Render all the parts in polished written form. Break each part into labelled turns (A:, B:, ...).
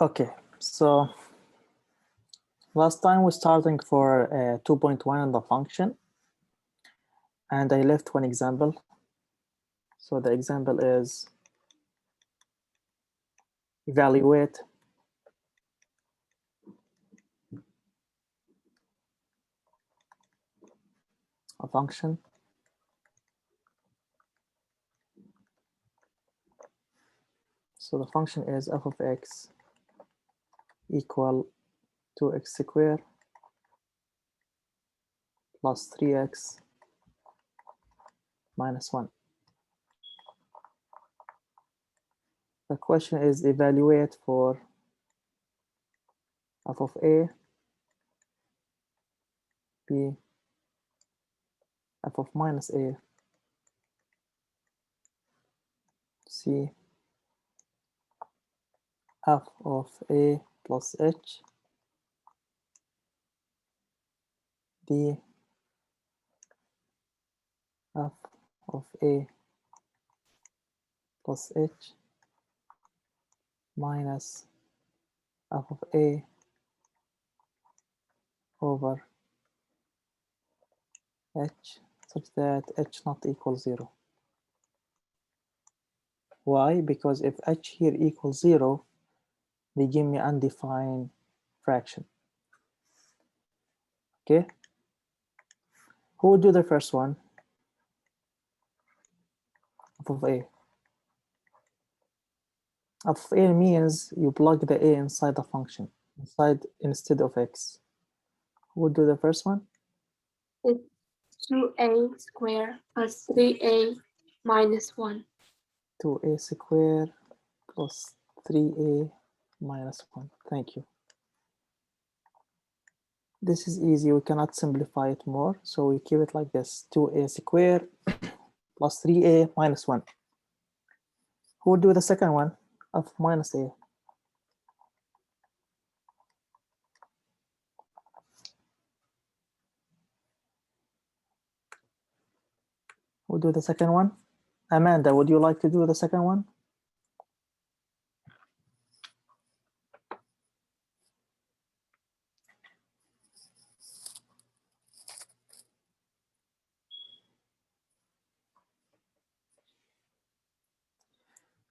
A: Okay, so last time we're starting for 2.1 on the function, and I left one example. So the example is evaluate a function so the function is f of x equal to x squared plus 3x minus 1. The question is evaluate for f of a, b, f of minus a, c, f of a plus h, d, f of a plus h minus f of a over h such that h not equal 0. Why? Because if h here equals 0, they give me undefined fraction. Okay? Who would do the first one? F of a. F of a means you plug the a inside the function, instead of x. Who would do the first one?
B: It's 2a squared plus 3a minus 1.
A: 2a squared plus 3a minus 1. Thank you. This is easy. We cannot simplify it more, so we keep it like this. 2a squared plus 3a minus 1. Who would do the second one? F minus a. Who would do the second one? Amanda, would you like to do the second one?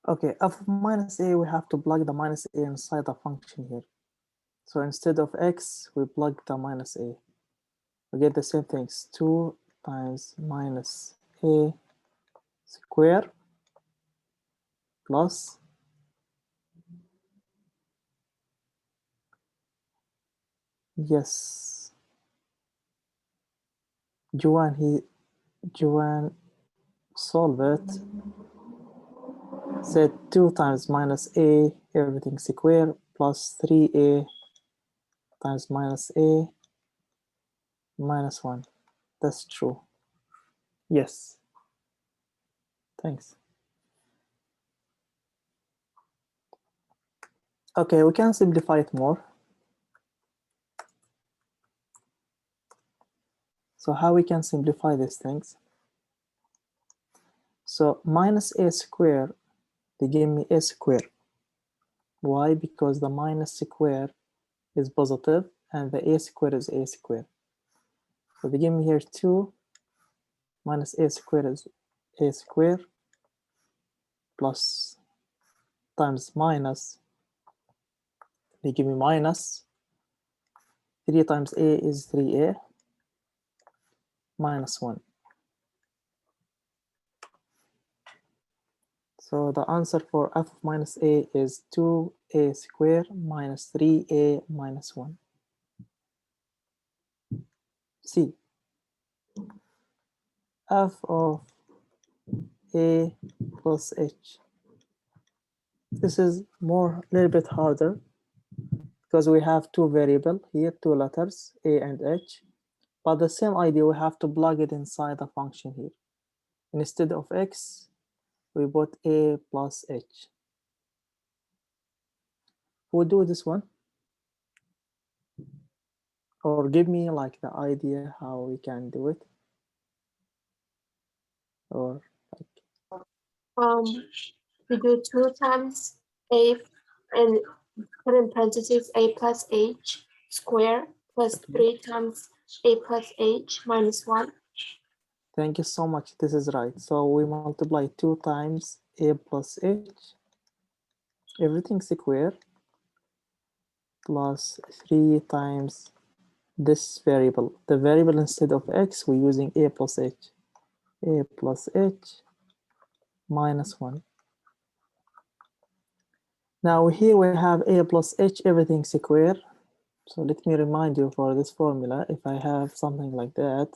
A: Okay, f minus a, we have to plug the minus a inside the function here. So instead of x, we plug the minus a. We get the same things, 2 times minus a squared plus yes. Joanne solve it. Said 2 times minus a, everything squared, plus 3a times minus a minus 1. That's true. Yes. Thanks. Okay, we can simplify it more. So how we can simplify these things? So minus a squared, they give me a squared. Why? Because the minus square is positive and the a squared is a squared. So they give me here 2 minus a squared is a squared plus times minus, they give me minus 3 times a is 3a minus 1. So the answer for f of minus a is 2a squared minus 3a minus 1. C. F of a plus h. This is a little bit harder because we have two variables here, two letters, a and h. But the same idea, we have to plug it inside the function here. Instead of x, we put a plus h. We'll do this one. Or give me like the idea how we can do it. Or like
B: We do 2 times a and put in parentheses a plus h square plus
A: Okay.
B: 3 times a plus h minus 1.
A: Thank you so much. This is right. So we multiply 2 times a plus h, everything square, plus 3 times this variable. The variable instead of x, we're using a plus h. A plus h minus 1. Now here we have a plus h, everything square. So let me remind you for this formula, if I have something like that,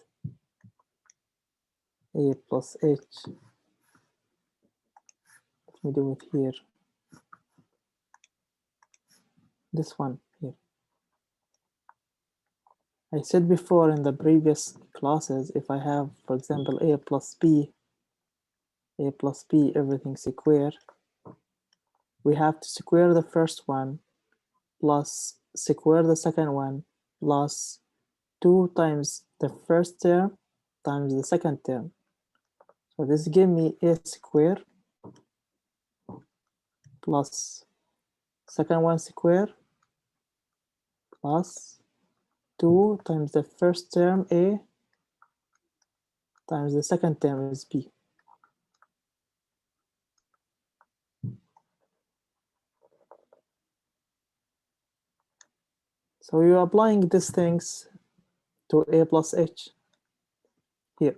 A: a plus h, let me do it here, this one here. I said before in the previous classes, if I have, for example, a plus b, everything square, we have to square the first one plus square the second one plus 2 times the first term times the second term. So this gives me a square plus second one square plus 2 times the first term a times the second term is b. So you're applying these things to a plus h here.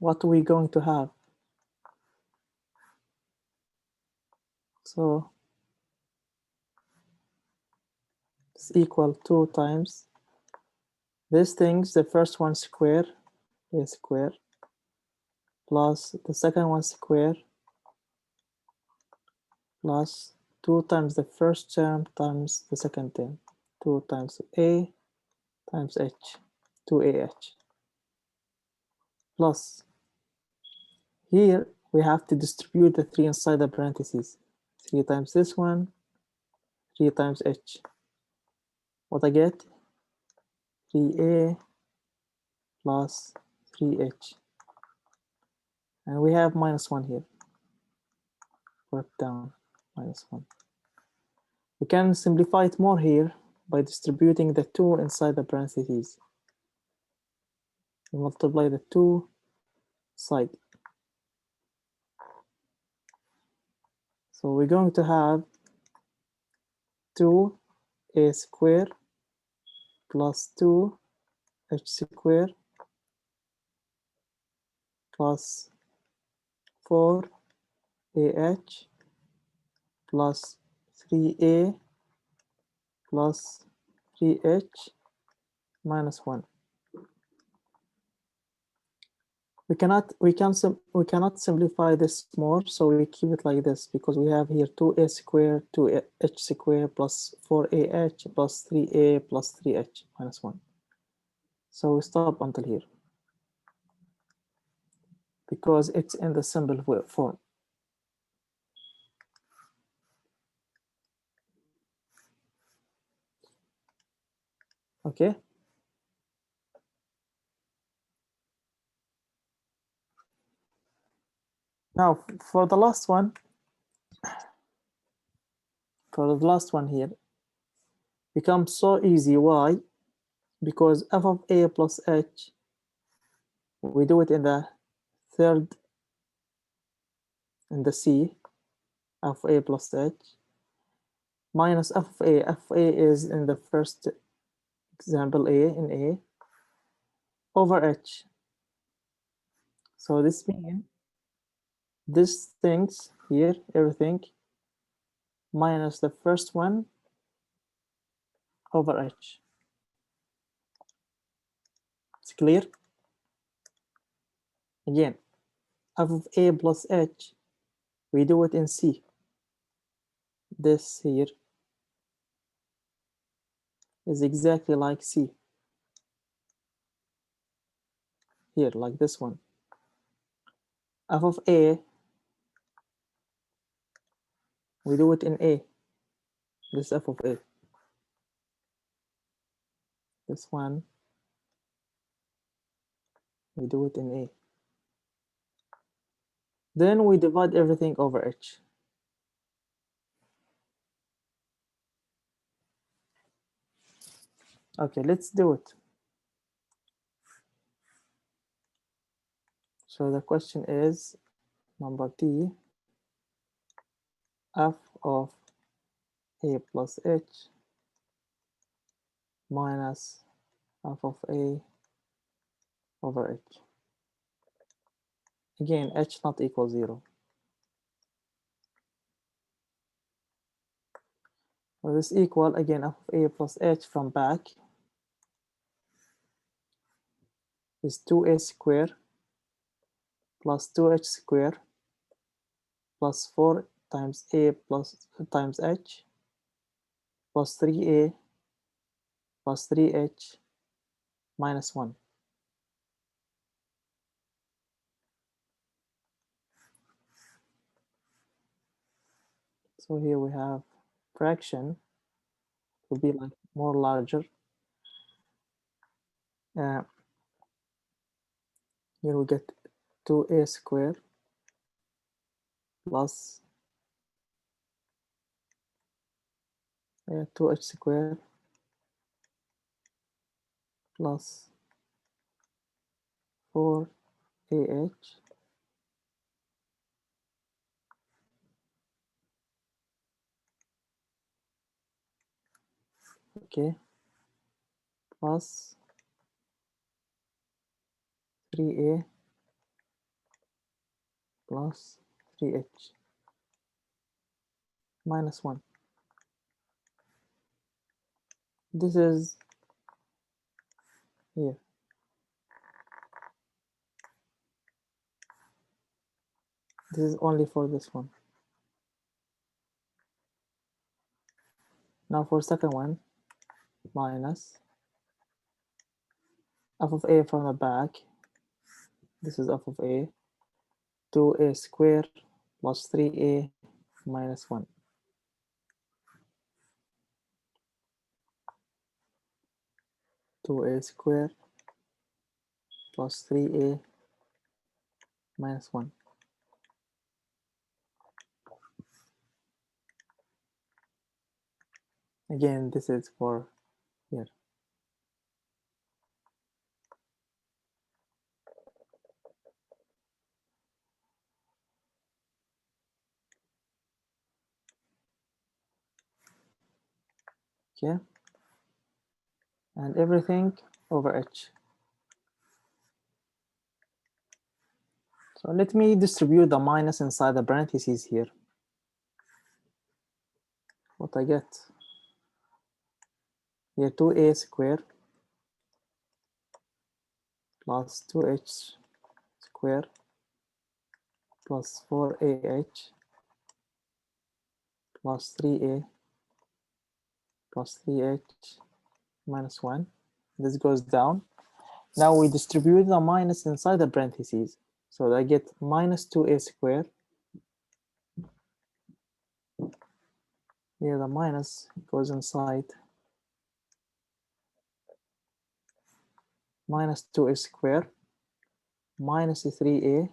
A: What are we going to have? So it's equal 2 times these things, the first one square, a square, plus the second one square, plus 2 times the first term times the second term. 2 times a times h, 2ah, plus here we have to distribute the 3 inside the parentheses. 3 times this one, 3 times h. What I get? 3a plus 3h. And we have minus 1 here. Put down minus 1. We can simplify it more here by distributing the 2 inside the parentheses. We multiply the 2 side. So we're going to have 2a square plus 2h square plus 4ah plus 3a plus 3h minus 1. We cannot simplify this more, so we keep it like this because we have here 2a square, 2h square plus 4ah plus 3a plus 3h minus 1. So we stop until here because it's in the simple form. Okay. Now for the last one, here, becomes so easy. Why? Because f of a plus h, we do it in the third, in the c, f of a plus h, minus f of a. F of a is in the first example a, in a, over h. So this means these things here, everything, minus the first one over h. It's clear? Again, f of a plus h, we do it in c. This here is exactly like c. Here, like this one. F of a, we do it in a. This f of a. This one, we do it in a. Then we divide everything over h. Okay, let's do it. So the question is number D, f of a plus h minus f of a over h. Again, h not equal 0. So this equal, again, f of a plus h from back is 2a squared plus 2h squared plus 4 times a plus times h plus 3a plus 3h minus 1. So here we have fraction will be like more larger. Here we get 2a squared plus 2h squared plus 4ah okay plus 3a plus 3h minus 1. This is here. This is only for this one. Now for second one, minus f of a from the back. This is f of a, 2a squared plus 3a minus 1. 2a squared plus 3a minus 1. Again, this is for here. Okay, and everything over h. So let me distribute the minus inside the parentheses here. What I get here, 2a squared plus 2h squared plus 4ah plus 3a plus 3h minus 1. This goes down. Now we distribute the minus inside the parentheses. So I get minus 2a squared. Here the minus goes inside. Minus 2a squared minus 3a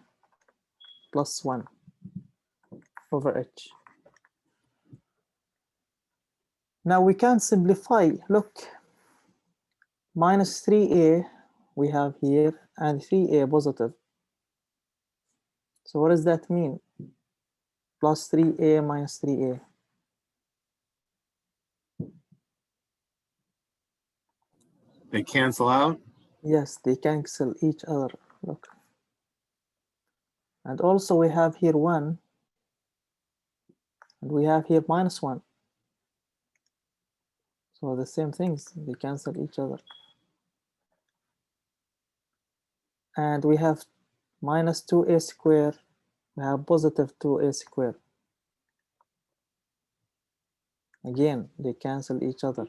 A: plus 1 over h. Now we can simplify. Look, minus 3a we have here and 3a positive. So what does that mean? Plus 3a minus 3a.
C: They cancel out?
A: Yes, they cancel each other. Look. And also we have here 1 and we have here minus 1. So the same things, they cancel each other. And we have minus 2a squared, we have positive 2a squared. Again, they cancel each other.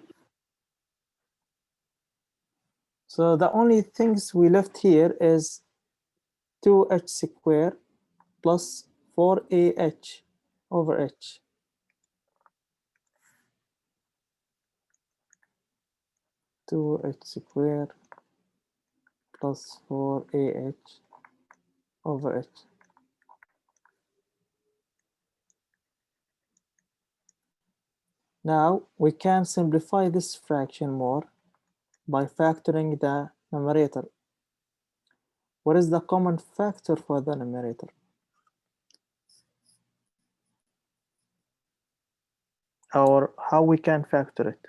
A: So the only things we left here is 2h squared plus 4ah over h. Two h squared plus 4ah over h. Now we can simplify this fraction more. by factoring the numerator. What is the common factor for the numerator? Or how we can factor it?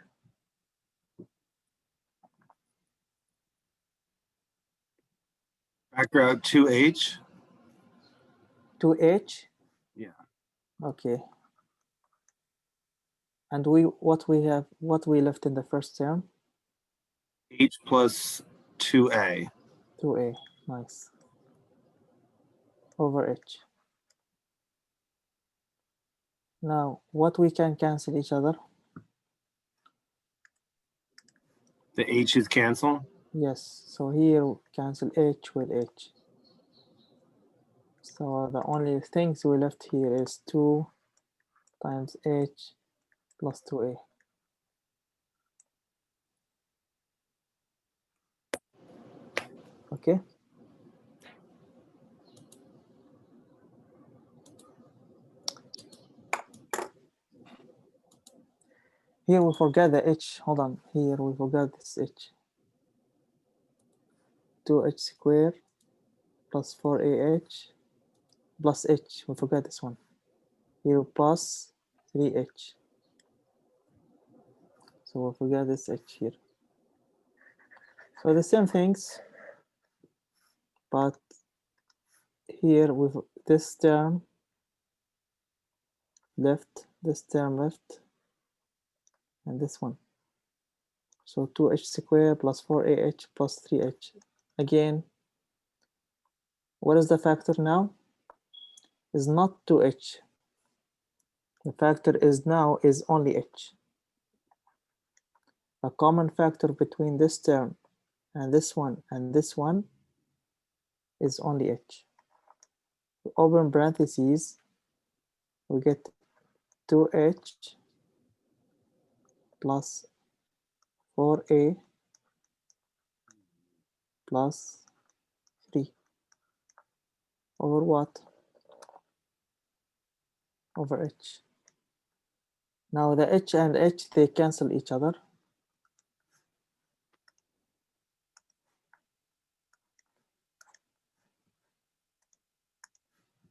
C: Factor out 2h.
A: 2h?
C: Yeah.
A: Okay. And what we left in the first term?
C: H plus 2a.
A: 2a, nice. Over h. Now, what we can cancel each other?
C: The h's cancel.
A: Yes, so here cancel h with h. So the only things we left here is 2 times h plus 2a. Okay. Here we forgot the h. Hold on. Here we forgot this h. 2h squared plus 4ah plus h. We forgot this one. Here plus 3h. So we forgot this h here. So the same things, but here with this term left, this term left, and this one. So 2h squared plus 4ah plus 3h. Again, what is the factor now? Is not 2h. The factor is now is only h. The common factor between this term and this one is only h. Open parentheses, we get 2h plus 4a plus 3 over what? Over h. Now the h and h, they cancel each other.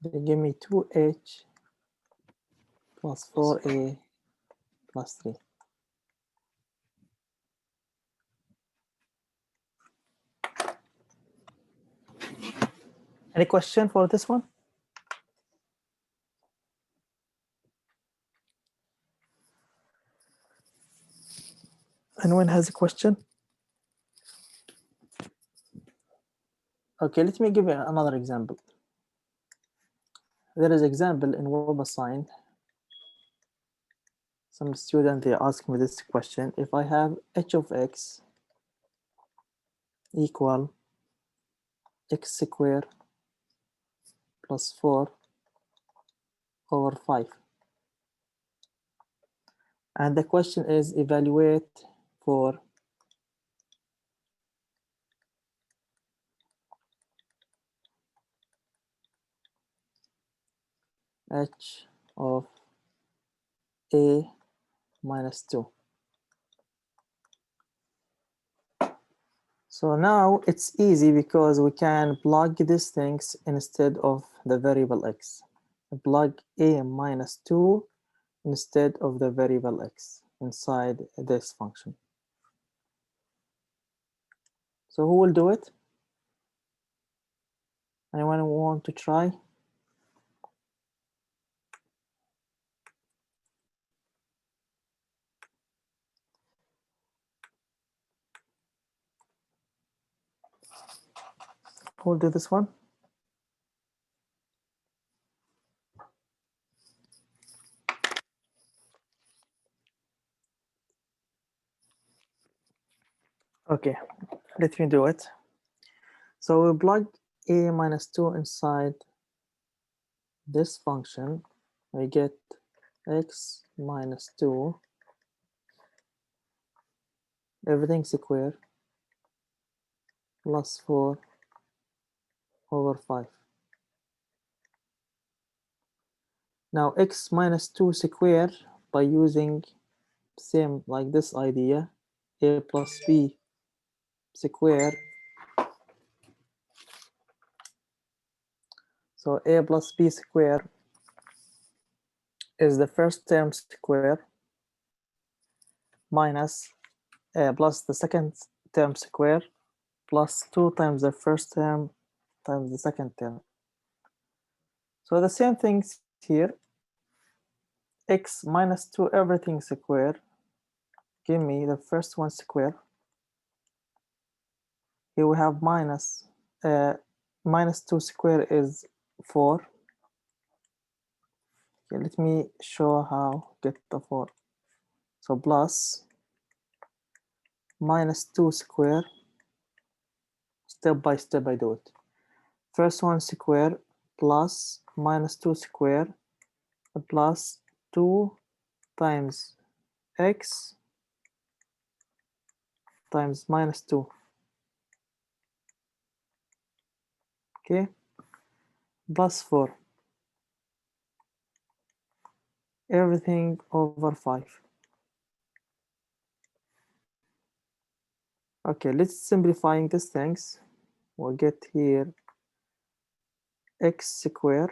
A: They give me 2h plus 4a plus 3. Any question for this one? Anyone has a question? Okay, let me give you another example. There is example in WebAssign. Some student, they ask me this question. If I have h of x equal x squared plus 4 over 5. And the question is evaluate for h of a minus 2. So now it's easy because we can plug these things instead of the variable x. Plug a minus 2 instead of the variable x inside this function. So who will do it? Anyone want to try? Who will do this one? Okay, let me do it. So we plug a minus 2 inside this function. We get x minus 2, everything square, plus 4 over 5. Now x minus 2 square, by using same like this idea, a plus b square. So a plus b square is the first term square minus plus the second term square plus 2 times the first term times the second term. So the same things here. X minus 2 everything square. Give me the first one square. Here we have minus 2 square is 4. Okay, let me show how get the 4. So plus minus 2 square. Step by step I do it. First one square plus minus 2 square plus 2 times x times minus 2. Okay, plus 4. Everything over 5. Okay, let's simplifying these things. We'll get here x square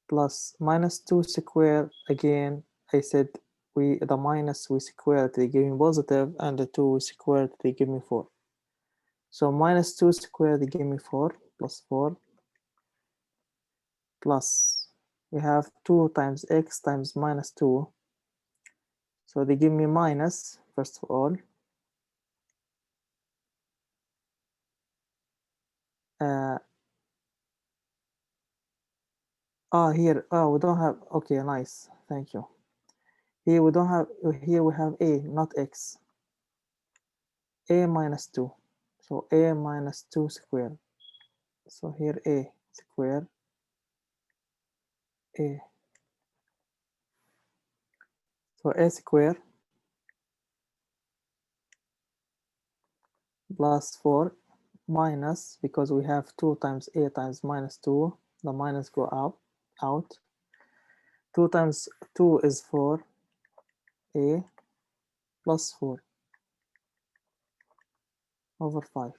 A: plus minus 2 square. Again, I said the minus we squared, they give me positive, and the 2 we squared, they give me 4. So minus 2 squared, they give me 4 plus 4 plus we have 2 times x times minus 2. So they give me minus, first of all, here, we don't have, okay, nice, thank you. Here we don't have, here we have a, not x. A minus 2. So a minus 2 square. So here a square, a. So a square plus 4 minus, because we have 2 times a times minus 2, the minus go out. 2 times 2 is 4, a plus 4 over 5.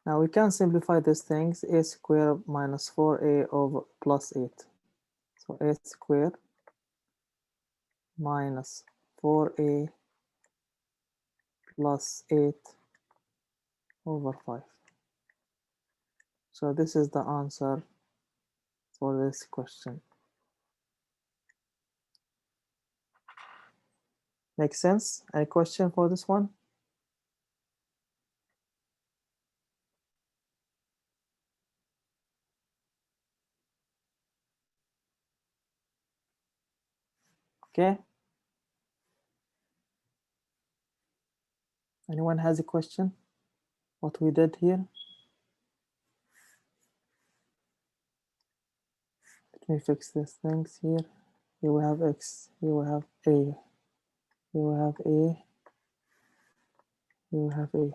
A: Now we can simplify these things. A square minus 4a over plus 8. So a square minus 4a plus 8 over 5. So this is the answer for this question. Make sense? Any question for this one? Okay. Anyone has a question? What we did here? Let me fix these things here. Here we have x, here we have a, here we have a, here we have a.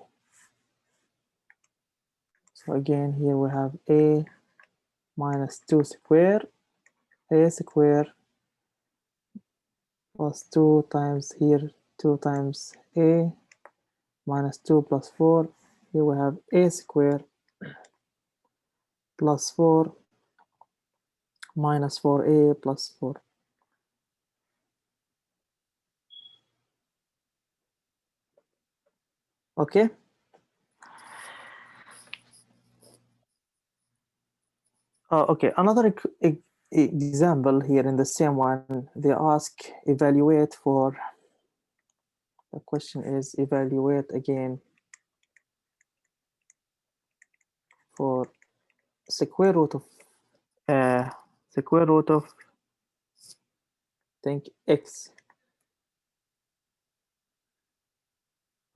A: So again, here we have a minus 2 square, a square plus 2 times here, 2 times a minus 2 plus 4. Here we have a square plus 4 minus 4a plus 4. Okay. Okay, another example here in the same one, they ask evaluate for, the question is evaluate again for square root of think x.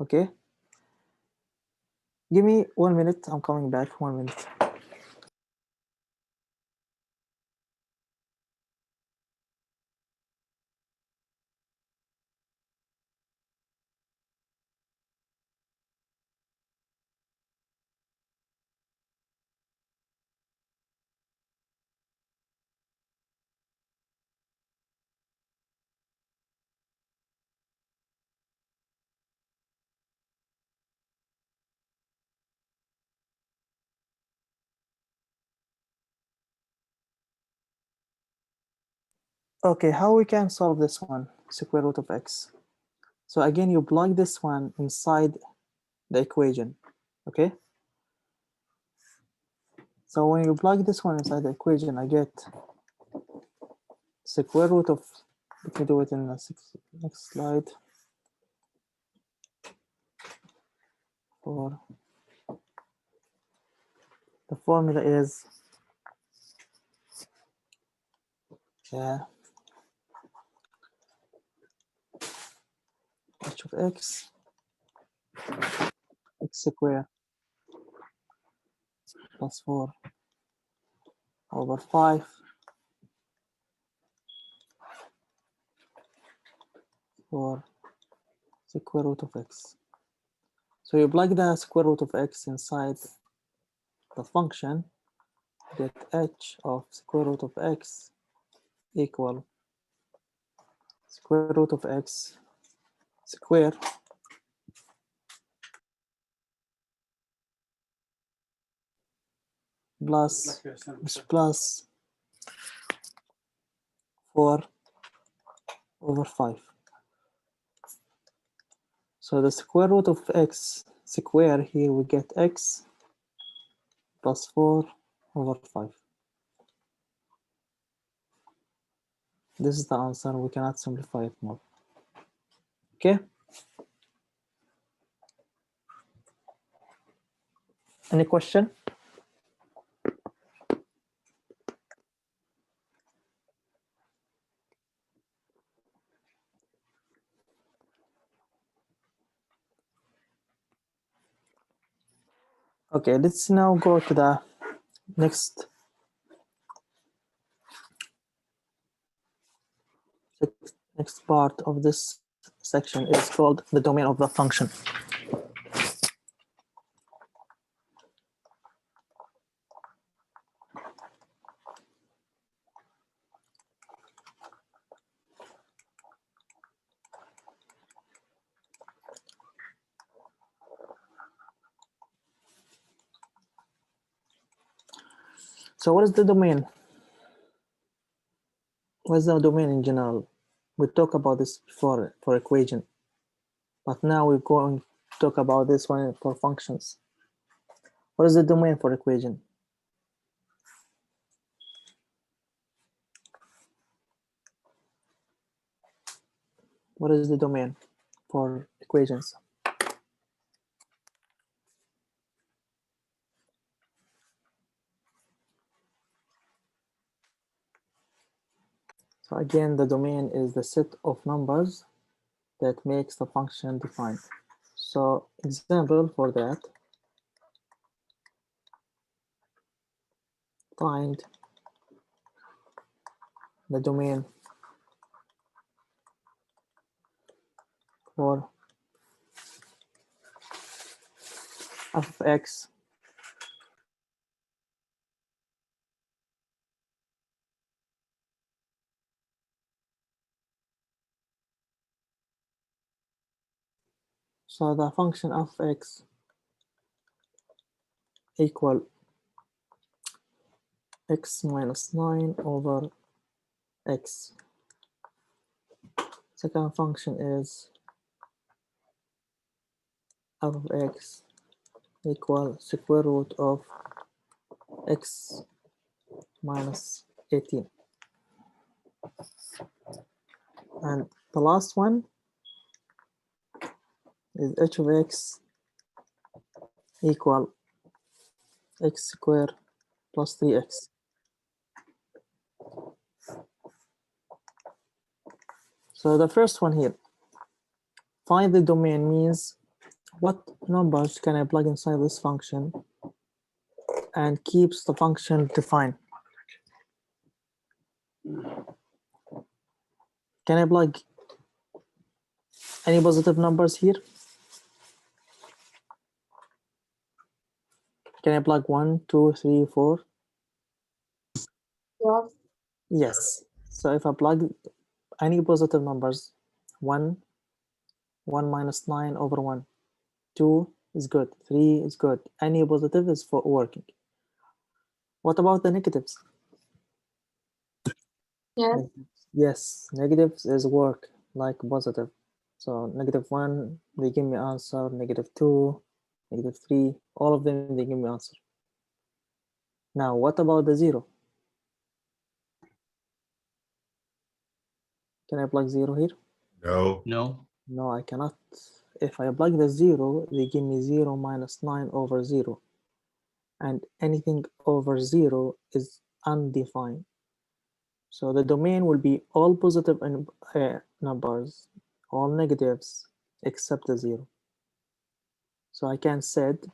A: Okay, give me 1 minute, I'm coming back. 1 minute. Okay, how we can solve this one? Square root of x. So again, you plug this one inside the equation, okay? So when you plug this one inside the equation, I get square root of, let me do it in the next slide. For the formula is h of x square plus 4 over 5 for square root of x. So you plug the square root of x inside the function, get h of square root of x equal square root of x square plus 4 over 5. So the square root of x square here, we get x plus 4 over 5. This is the answer. We cannot simplify it more. Okay. Any question? Okay, let's now go to the next part of this section. Is called the domain of the function. So what is the domain? What is the domain in general? We talked about this before for equation, but now we're going to talk about this one for functions. What is the domain for equation? What is the domain for equations? So again, the domain is the set of numbers that makes the function defined. So example for that, find the domain for f of x so the function f of x equal x minus 9 over x. Second function is f of x equal square root of x minus 18. And the last one is h of x equal x squared plus 3x. So the first one here, find the domain, means what numbers can I plug inside this function and keeps the function defined. Can I plug any positive numbers here? Can I plug 1, 2, 3, 4?
B: Yes.
A: Yes. So if I plug any positive numbers, 1 minus 9 over 1, 2 is good, 3 is good. Any positive is for working. What about the negatives?
B: Yes.
A: Yes, negatives is work like positive. So -1, they give me answer, -2, -3, all of them, they give me answer. Now, what about the 0? Can I plug 0 here?
D: No.
E: No.
A: No, I cannot. If I plug the 0, they give me 0 minus 9 over 0. And anything over 0 is undefined. So the domain will be all positive numbers, all negatives, except the 0. So I can set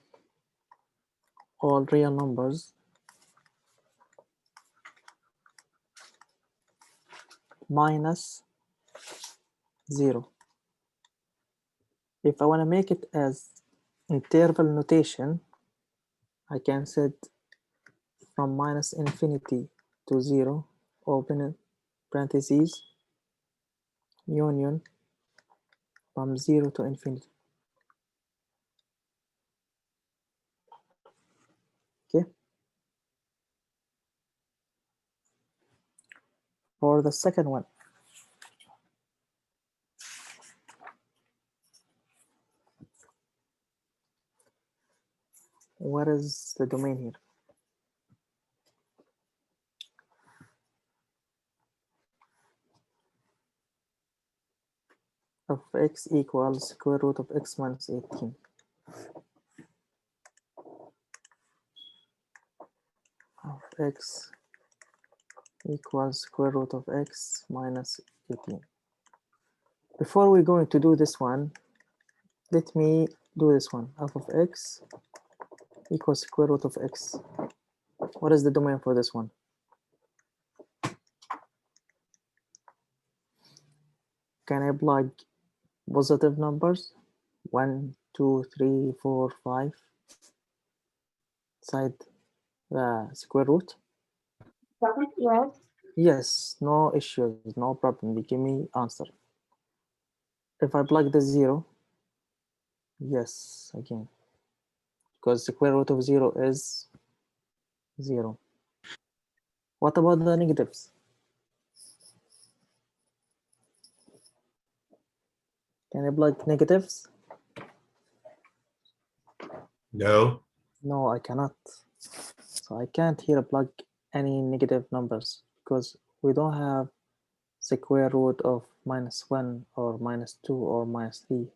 A: all real numbers minus 0. If I want to make it as interval notation, I can set from minus infinity to 0, open parentheses, union from 0 to infinity. Okay. For the second one, what is the domain here? Of x equals square root of x minus 18. Of x equals square root of x minus 18. Before we're going to do this one, let me do this one. F of x equals square root of x. What is the domain for this one? Can I plug positive numbers? 1, 2, 3, 4, 5 inside the square root?
B: Yes.
A: Yes, no issues, no problem. They give me answer. If I plug the 0, yes, again, because square root of 0 is 0. What about the negatives? Can I plug negatives?
D: No.
A: No, I cannot. So I can't here plug any negative numbers because we don't have square root of -1 or -2 or -3,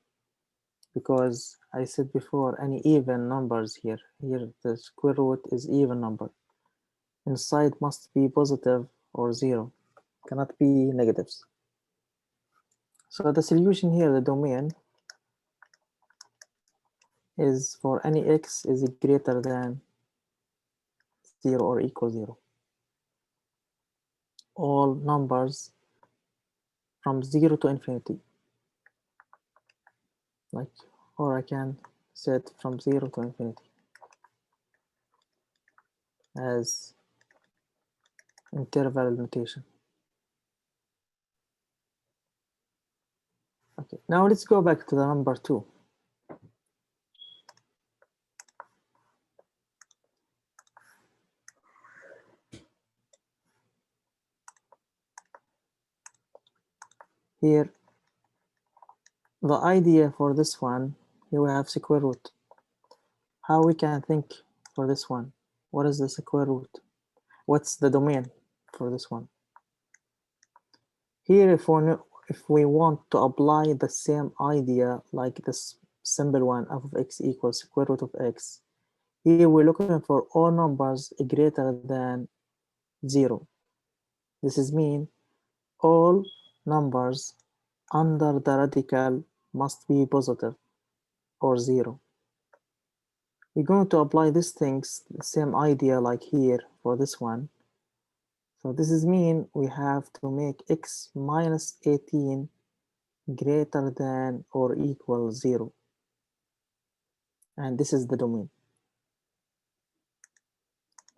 A: because I said before any even numbers here the square root is even number. Inside must be positive or 0, cannot be negatives. So the solution here, the domain, is for any x is greater than 0 or equal 0. All numbers from 0 to infinity. Like, or I can set from 0 to infinity as interval notation. Okay, now let's go back to the number 2. Here, the idea for this one, here we have square root. How we can think for this one? What is the square root? What's the domain for this one? Here, if we want to apply the same idea like this simple one, f of x equals square root of x, here we're looking for all numbers greater than 0. This is mean all numbers under the radical must be positive or 0. We're going to apply these things, the same idea like here for this one. So this is mean we have to make x minus 18 greater than or equal 0. And this is the domain.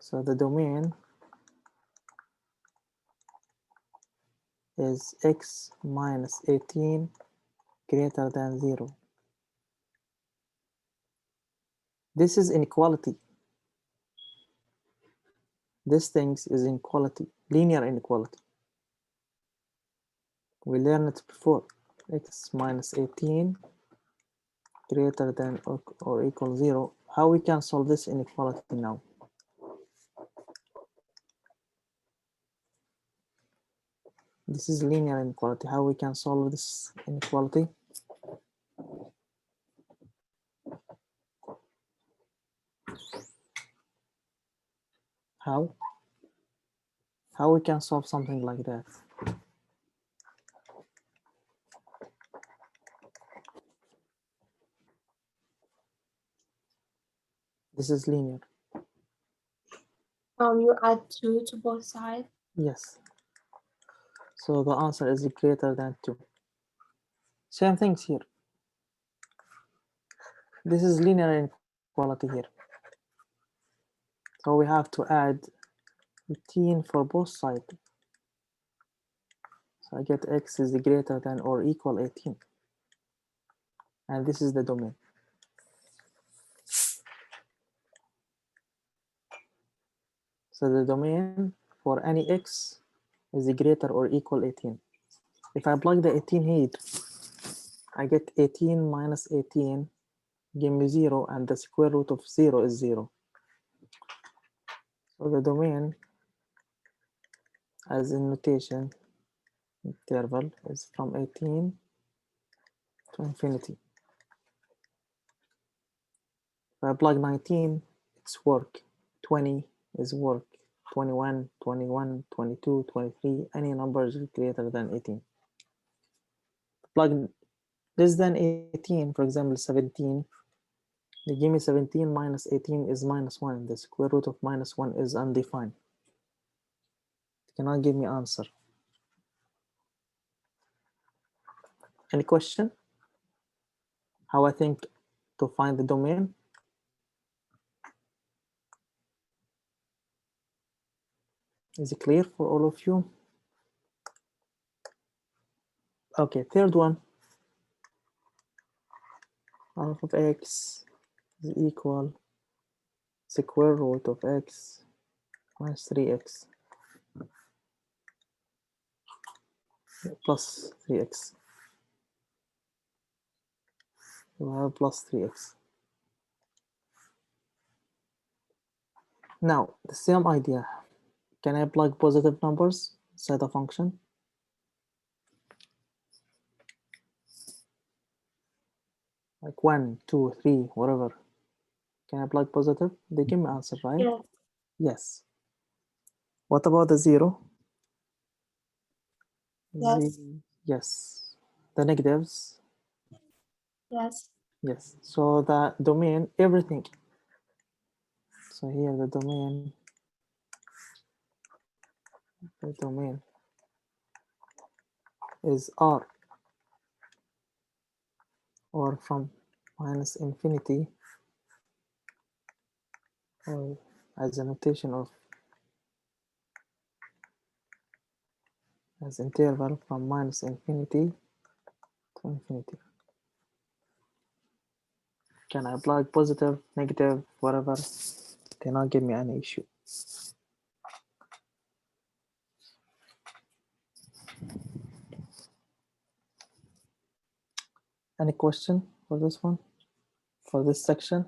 A: So the domain is x minus 18 greater than 0. This is inequality. This thing is inequality, linear inequality. We learned it before. X minus 18 greater than or equal 0. How we can solve this inequality now? This is linear inequality. How we can solve this inequality? How? How we can solve something like that? This is linear.
B: You add 2 to both sides.
A: Yes. So the answer is greater than 2. Same things here. This is linear inequality here. So we have to add 18 for both sides. So I get x is greater than or equal 18. And this is the domain. So the domain for any x is greater or equal 18. If I plug the 18 here, I get 18 minus 18, give me 0, and the square root of 0 is 0. So the domain, as in notation, interval is from 18 to infinity. If I plug 19, it's work. 20 is work. 21, 21, 22, 23, any number is greater than 18. Plug less than 18, for example, 17, they give me 17 minus 18 is minus 1. The square root of minus 1 is undefined. It cannot give me answer. Any question? How I think to find the domain? Is it clear for all of you? Okay, third one. Half of x is equal square root of x minus 3x plus 3x. We have plus 3x. Now, the same idea. Can I plug positive numbers inside the function? Like 1, 2, 3, whatever. Can I plug positive? They give me answer, right?
B: Yes.
A: Yes. What about the 0?
B: Yes.
A: Yes. The negatives?
B: Yes.
A: Yes. So the domain, everything. So here the domain is R, or from minus infinity, or as a notation of as interval from minus infinity to infinity. Can I plug positive, negative, whatever? Cannot give me any issue. Any question for this one? For this section?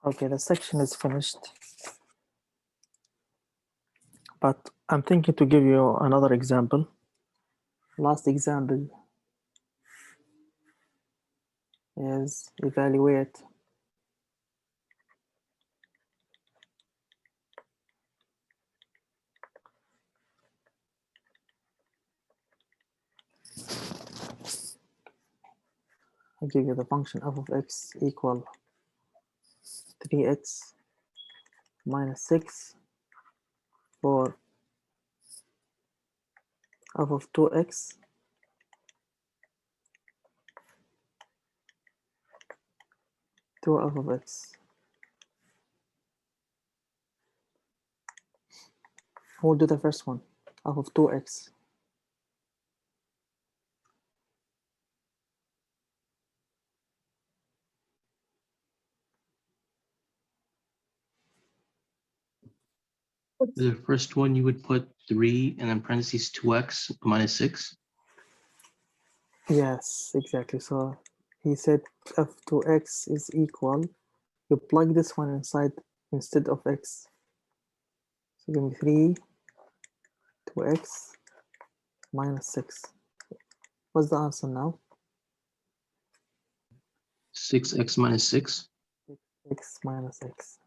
A: Okay, the section is finished. But I'm thinking to give you another example. Last example is evaluate I give you the function f of x equal 3x minus 6 for f of 2x to f of x. We'll do the first one, f of 2x.
E: The first one, you would put 3 and then parentheses 2x minus 6.
A: Yes, exactly. So he said f2x is equal. You plug this one inside instead of x. So give me 3 2x minus 6. What's the answer now?
E: 6x minus 6.
A: X minus x.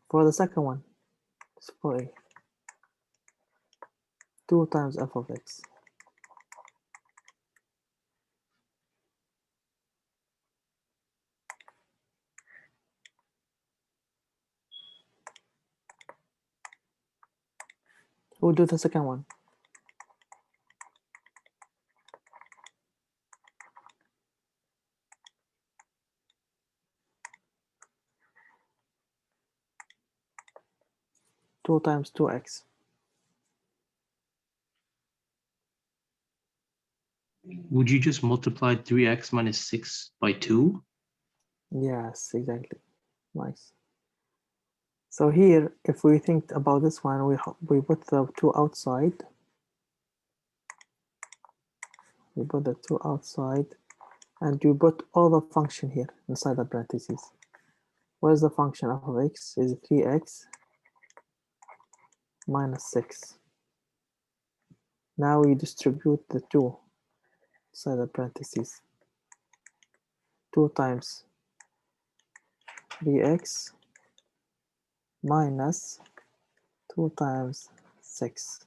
A: For the second one, it's for a 2 times f of x. We'll do the second one. Two times 2x.
E: Would you just multiply 3x minus 6 by 2?
A: Yes, exactly. Nice. So here, if we think about this one, we put the 2 outside. We put the 2 outside, and you put all the function here inside the parentheses. What is the function f of x? Is 3x minus 6. Now we distribute the 2 inside the parentheses. 2 times 3x minus 2 times 6.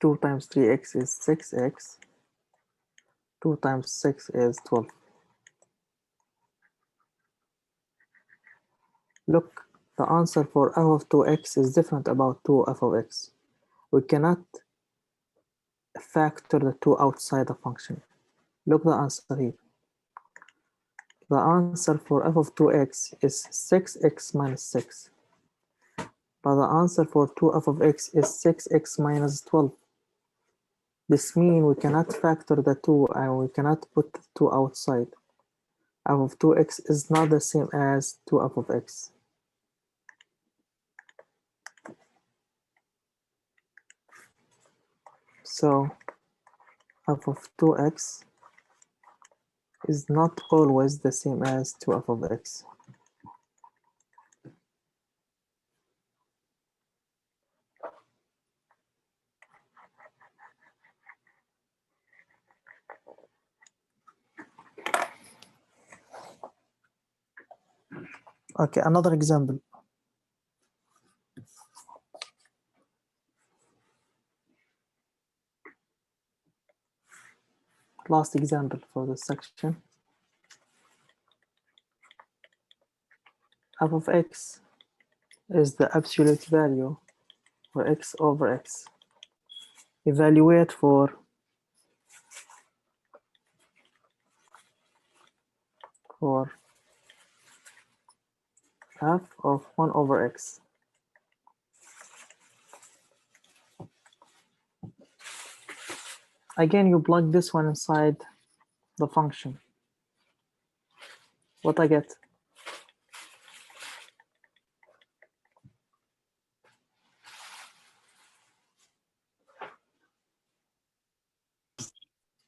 A: 2 times 3x is 6x. 2 times 6 is 12. Look, the answer for f of 2x is different about 2f of x. We cannot factor the 2 outside the function. Look the answer here. The answer for f of 2x is 6x minus 6. But the answer for 2f of x is 6x minus 12. This means we cannot factor the 2 and we cannot put the 2 outside. F of 2x is not the same as 2f of x. So f of 2x is not always the same as 2f of x. Okay, another example. Last example for this section. F of x is the absolute value for x over x. Evaluate for f of 1 over x. Again, you plug this one inside the function. What I get?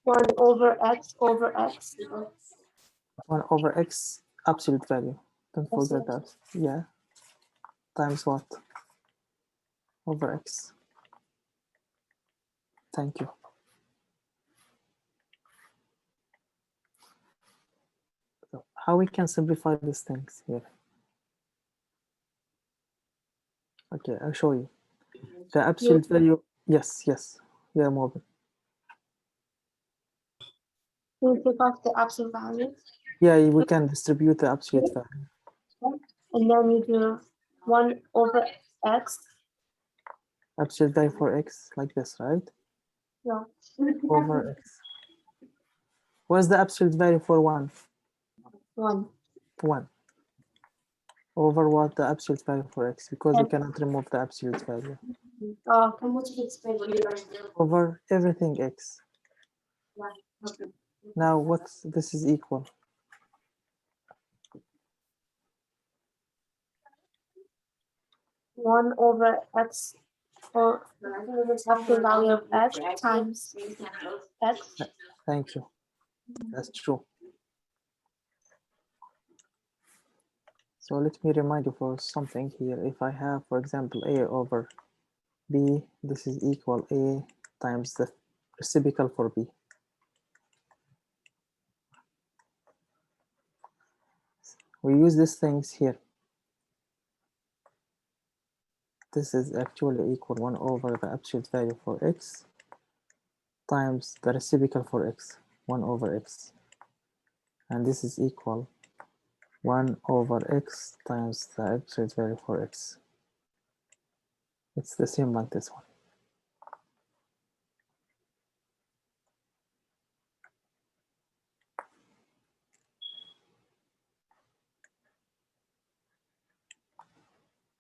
B: One over x over x.
A: 1 over x absolute value. Don't forget that. Yeah. Times what? Over x. Thank you. So how we can simplify these things here? Okay, I'll show you. The absolute value. Yes, yeah, Morgan.
B: We take off the absolute value.
A: Yeah, we can distribute the absolute value.
B: And then you do 1 over x.
A: Absolute value for x, like this, right?
B: No.
A: Over x. What's the absolute value for 1?
B: 1.
A: 1. Over what the absolute value for x? Because we cannot remove the absolute value.
B: Can you explain what you're going to do?
A: Over everything x. Now what's this is equal?
B: 1 over x or up to value of x times x.
A: Thank you. That's true. So let me remind you for something here. If I have, for example, a over b, this is equal a times the reciprocal for b. We use these things here. This is actually equal 1 over the absolute value for x times the reciprocal for x, 1 over x. And this is equal 1 over x times the absolute value for x. It's the same like this one.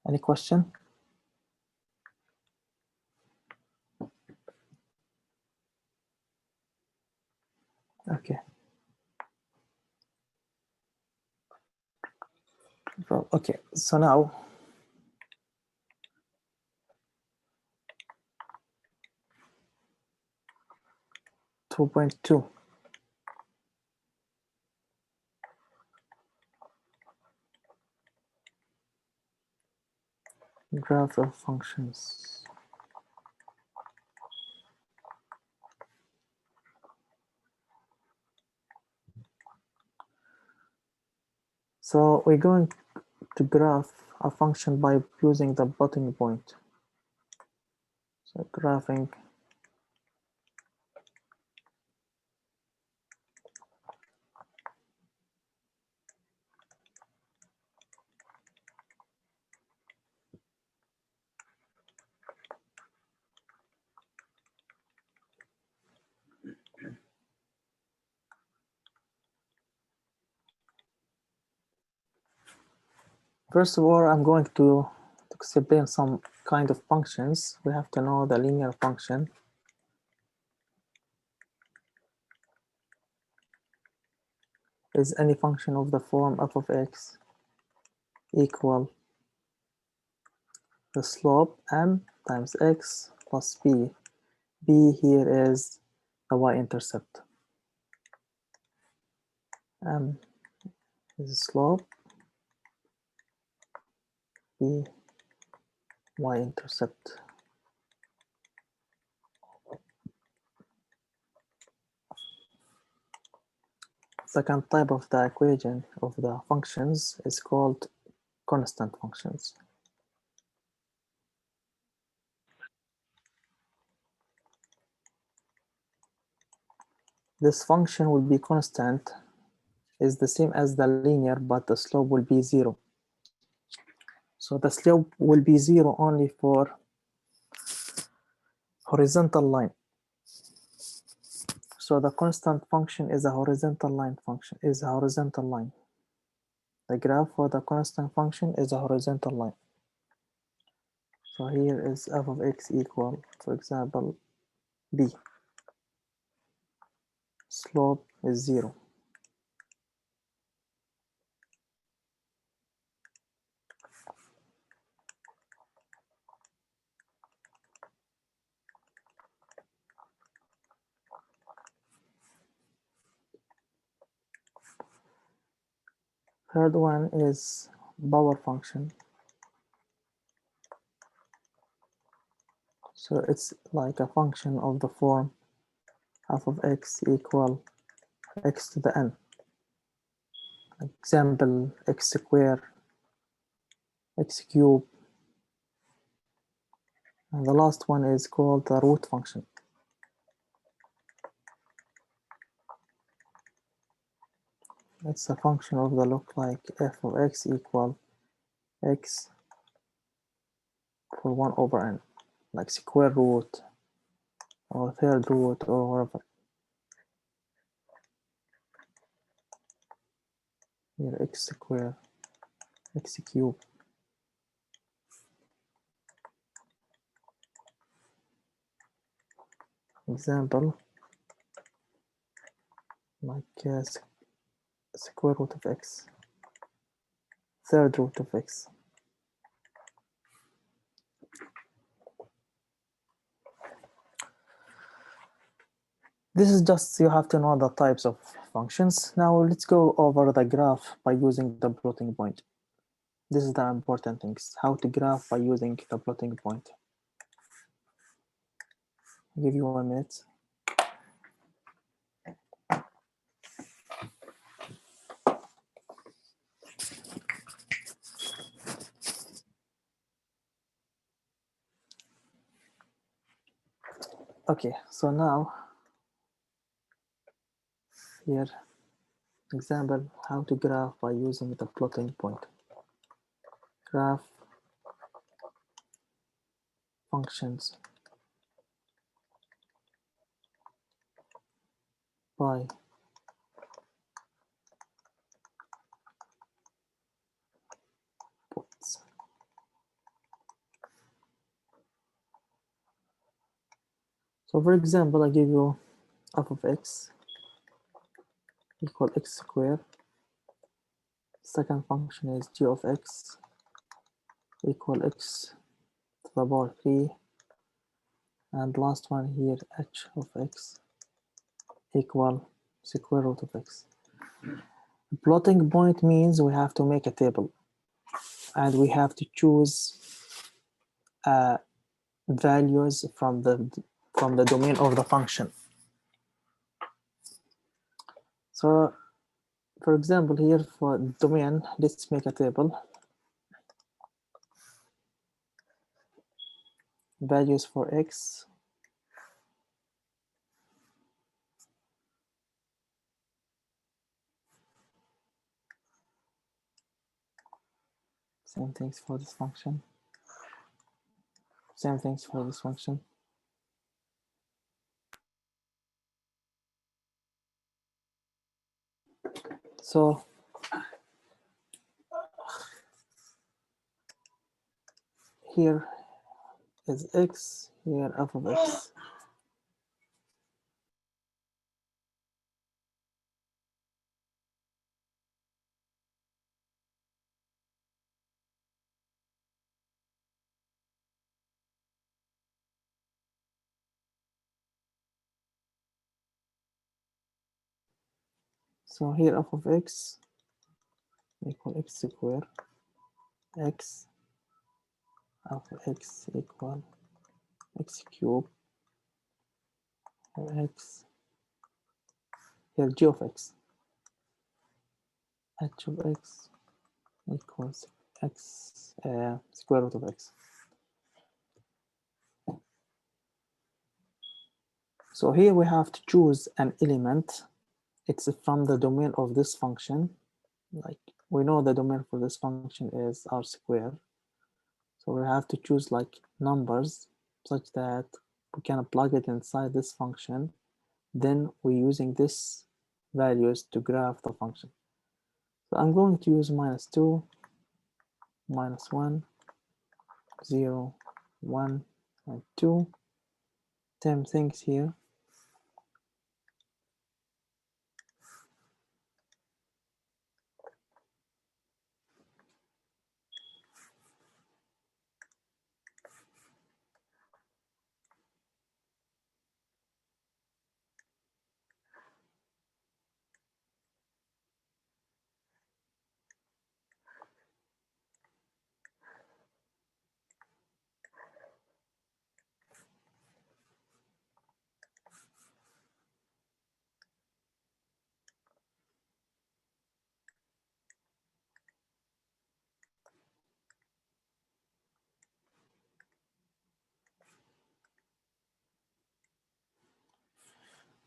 A: Any question? Okay. Well, okay, so now two point two. Graph of functions. So we're going to graph a function by using the bottom point. So graphing First of all, I'm going to explain some kind of functions. We have to know the linear function. Is any function of the form f of x equal the slope m times x plus b. B here is the y-intercept. M is the slope, b y-intercept. Second type of the equation of the functions is called constant functions. This function will be constant, is the same as the linear, but the slope will be 0. So the slope will be 0 only for horizontal line. So the constant function is a horizontal line function, is a horizontal line. The graph for the constant function is a horizontal line. So here is f of x equal, for example, b. Slope is 0. Third one is power function. So it's like a function of the form f of x equal x to the n. Example, x squared, x cubed. And the last one is called the root function. It's a function of the look like f of x equal x for 1 over n, like square root or third root or whatever. Here x squared, x cubed. Example, like square root of x, third root of x. This is just, you have to know the types of functions. Now let's go over the graph by using the plotting point. This is the important things, how to graph by using the plotting point. I'll give you 1 minute. Okay, so now here, example, how to graph by using the plotting point. Graph functions by points. So for example, I give you f of x equal x squared. Second function is g of x equal x to the power 3. And last one here, h of x equal square root of x. Plotting point means we have to make a table and we have to choose values from the domain of the function. So for example, here for domain, let's make a table. Values for x. Same things for this function. Same things for this function. So here is x, here f of x. So here f of x equal x squared, x of x equal x cubed, x, here g of x, h of x equals x square root of x. So here we have to choose an element. It's from the domain of this function. Like we know the domain for this function is r squared. So we have to choose like numbers such that we can plug it inside this function. Then we're using this values to graph the function. So I'm going to use -2, -1, 0, 1, and 2. Same things here.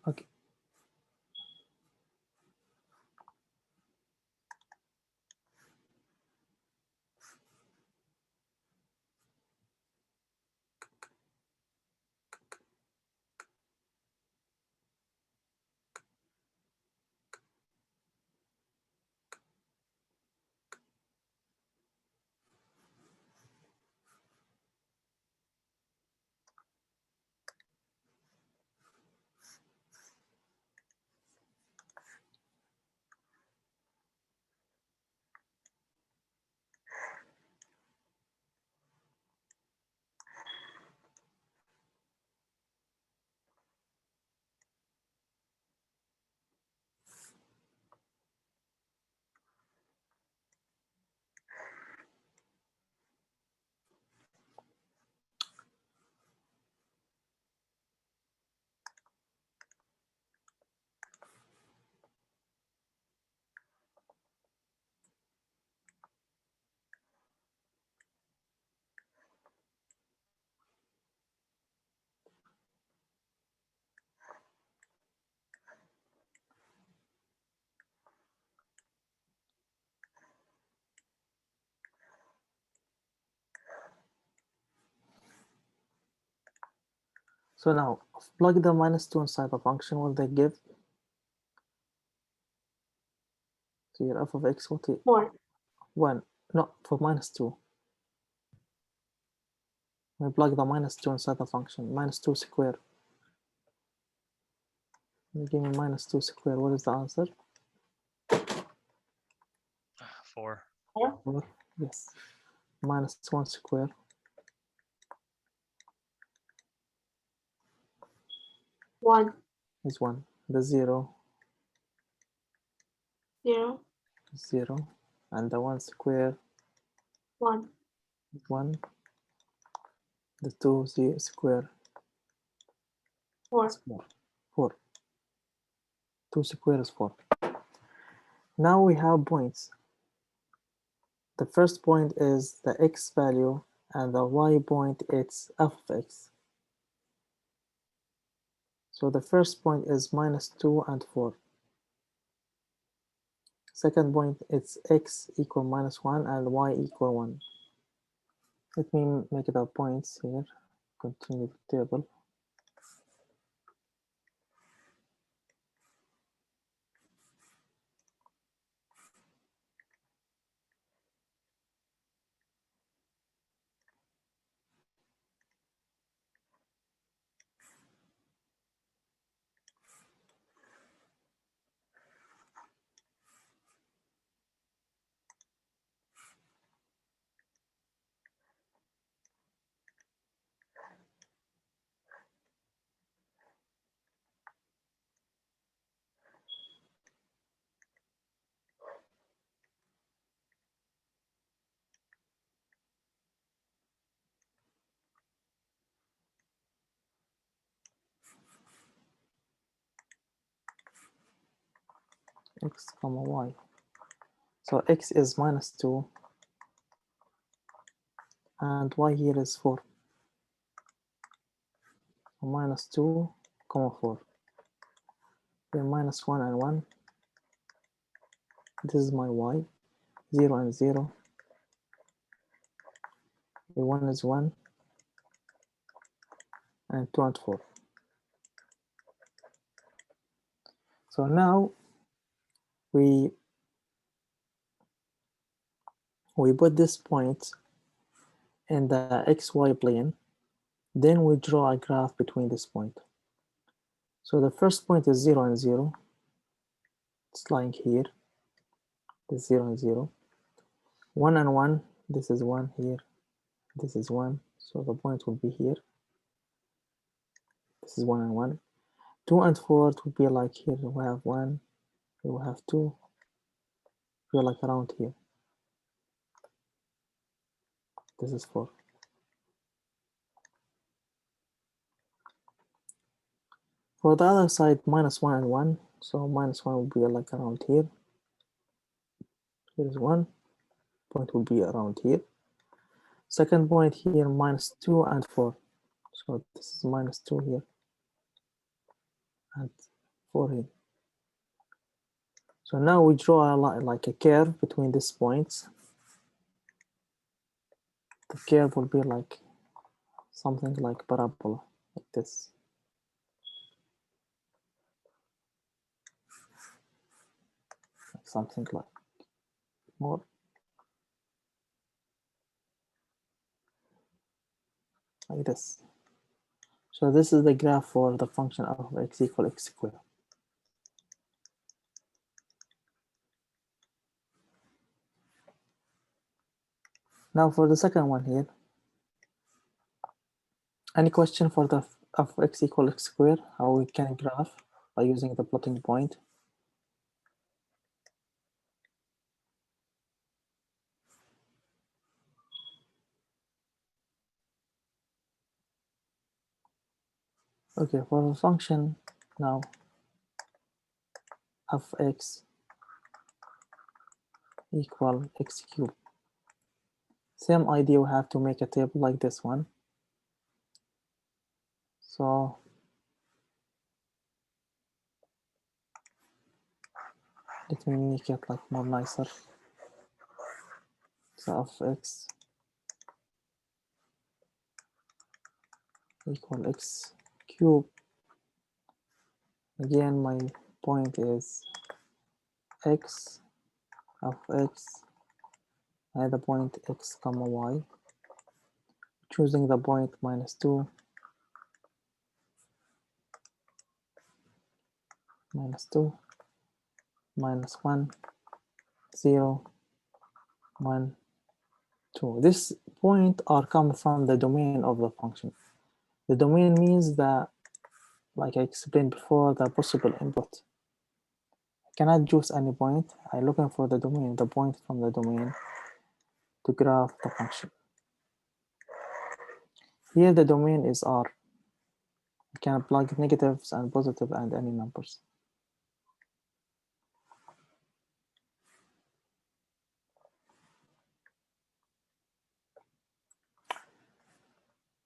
A: Okay. So now plug the -2 inside the function. What they give? So your f of x, what is
B: 4.
A: 1? No, for -2. We plug the -2 inside the function. -2 square. You give me -2 square. What is the answer?
F: 4.
A: 4. Yes. -1 square.
B: One,
A: Is 1. The 0
B: 0,
A: is 0. And the 1 square
B: 1,
A: is 1. The 2 square
B: 4.
A: is 4. 4. 2 square is 4. Now we have points. The first point is the x value, and the y point it's f of x. So the first point is -2 and 4. Second point, it's x equal -1 and y equal 1. Let me make the points here. Continue the table. X comma y. So x is -2 and y here is 4. So -2 comma 4. Then -1 and 1. This is my y. 0 and 0. The 1 is 1 and 2 and 4. So now we put this point in the xy plane, then we draw a graph between this point. So the first point is 0 and 0. It's lying here. This 0 and 0. 1 and 1. This is 1 here. This is 1. So the point will be here. This is 1 and 1. 2 and 4 it will be like here. We have 1. We will have 2. We're like around here. This is 4. For the other side, -1 and 1. So -1 will be like around here. Here is 1. Point will be around here. Second point here, -2 and 4. So this is -2 here and 4 here. So now we draw a line, like a curve between these points. The curve will be like something like parabola, like this. Something like more. Like this. So this is the graph for the function of x equal x squared. Now for the second one here. Any question for the of x equal x squared? How we can graph by using the plotting point? Okay, for the function now of x equal x cubed. Same idea, we have to make a table like this one. So let me make it like more nicer. So of x equal x cube. Again, my point is x of x at the point x comma y, choosing the point -2, -2, -1, 0, 1, 2. This point are come from the domain of the function. The domain means that, like I explained before, the possible input. I cannot choose any point. I'm looking for the domain, the point from the domain to graph the function. Here the domain is R. I can plug negatives and positive and any numbers.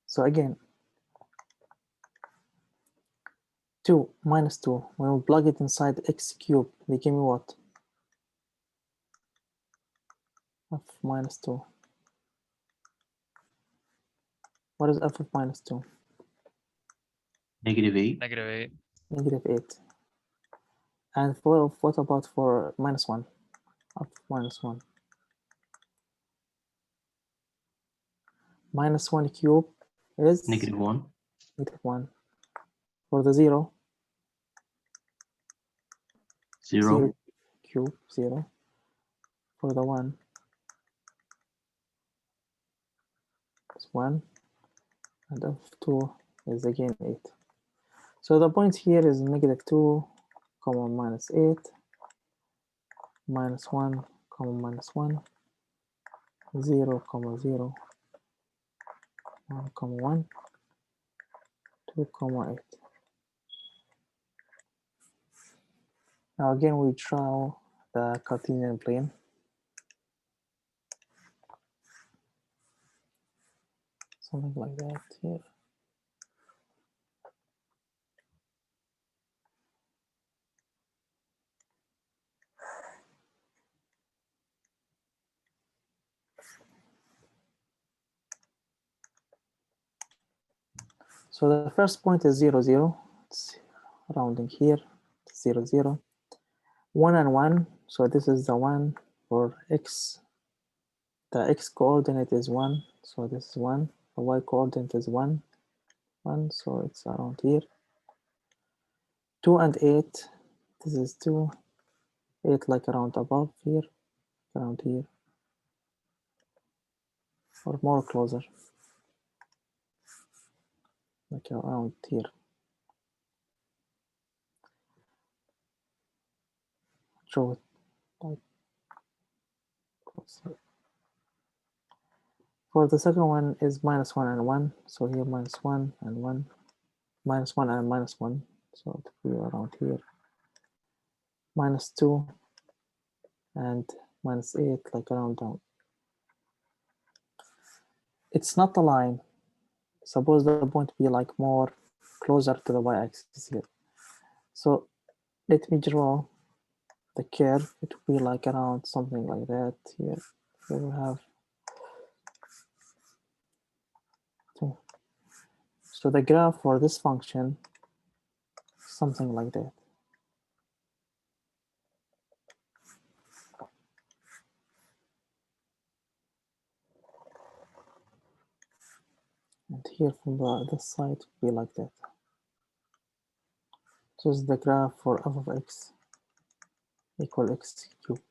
A: So again, 2 minus 2, when we plug it inside x cube, they give me what? F minus 2. What is f of minus 2?
E: -8.
F: -8.
A: Negative 8. And for what about for minus 1? F minus 1. Minus 1 cube is
E: -1.
A: negative 1. For the 0,
E: 0.
A: cube, 0. For the 1, it's 1. And f2 is again 8. So the point here is -2, comma -8, -1, comma -1, 0, comma 0, 1, comma 1, 2, comma 8. Now again we draw the Cartesian plane. Something like that here. So the first point is 0, 0. It's rounding here, 0, 0. 1 and 1, so this is the 1 for x. The x coordinate is 1, so this is 1. The y coordinate is 1, 1, so it's around here. 2 and 8, this is 2. 8 like around above here, around here, or more closer, like around here. Draw it like closer. For the second one is -1 and 1, so here -1 and 1, -1 and -1, so it will be around here. -2 and -8, like around down. It's not a line. Suppose the point be like more closer to the y-axis here. So let me draw the curve. It will be like around something like that here. Here we have 2. So the graph for this function, something like that. And here from the other side will be like that. So this is the graph for f of x equal x cubed.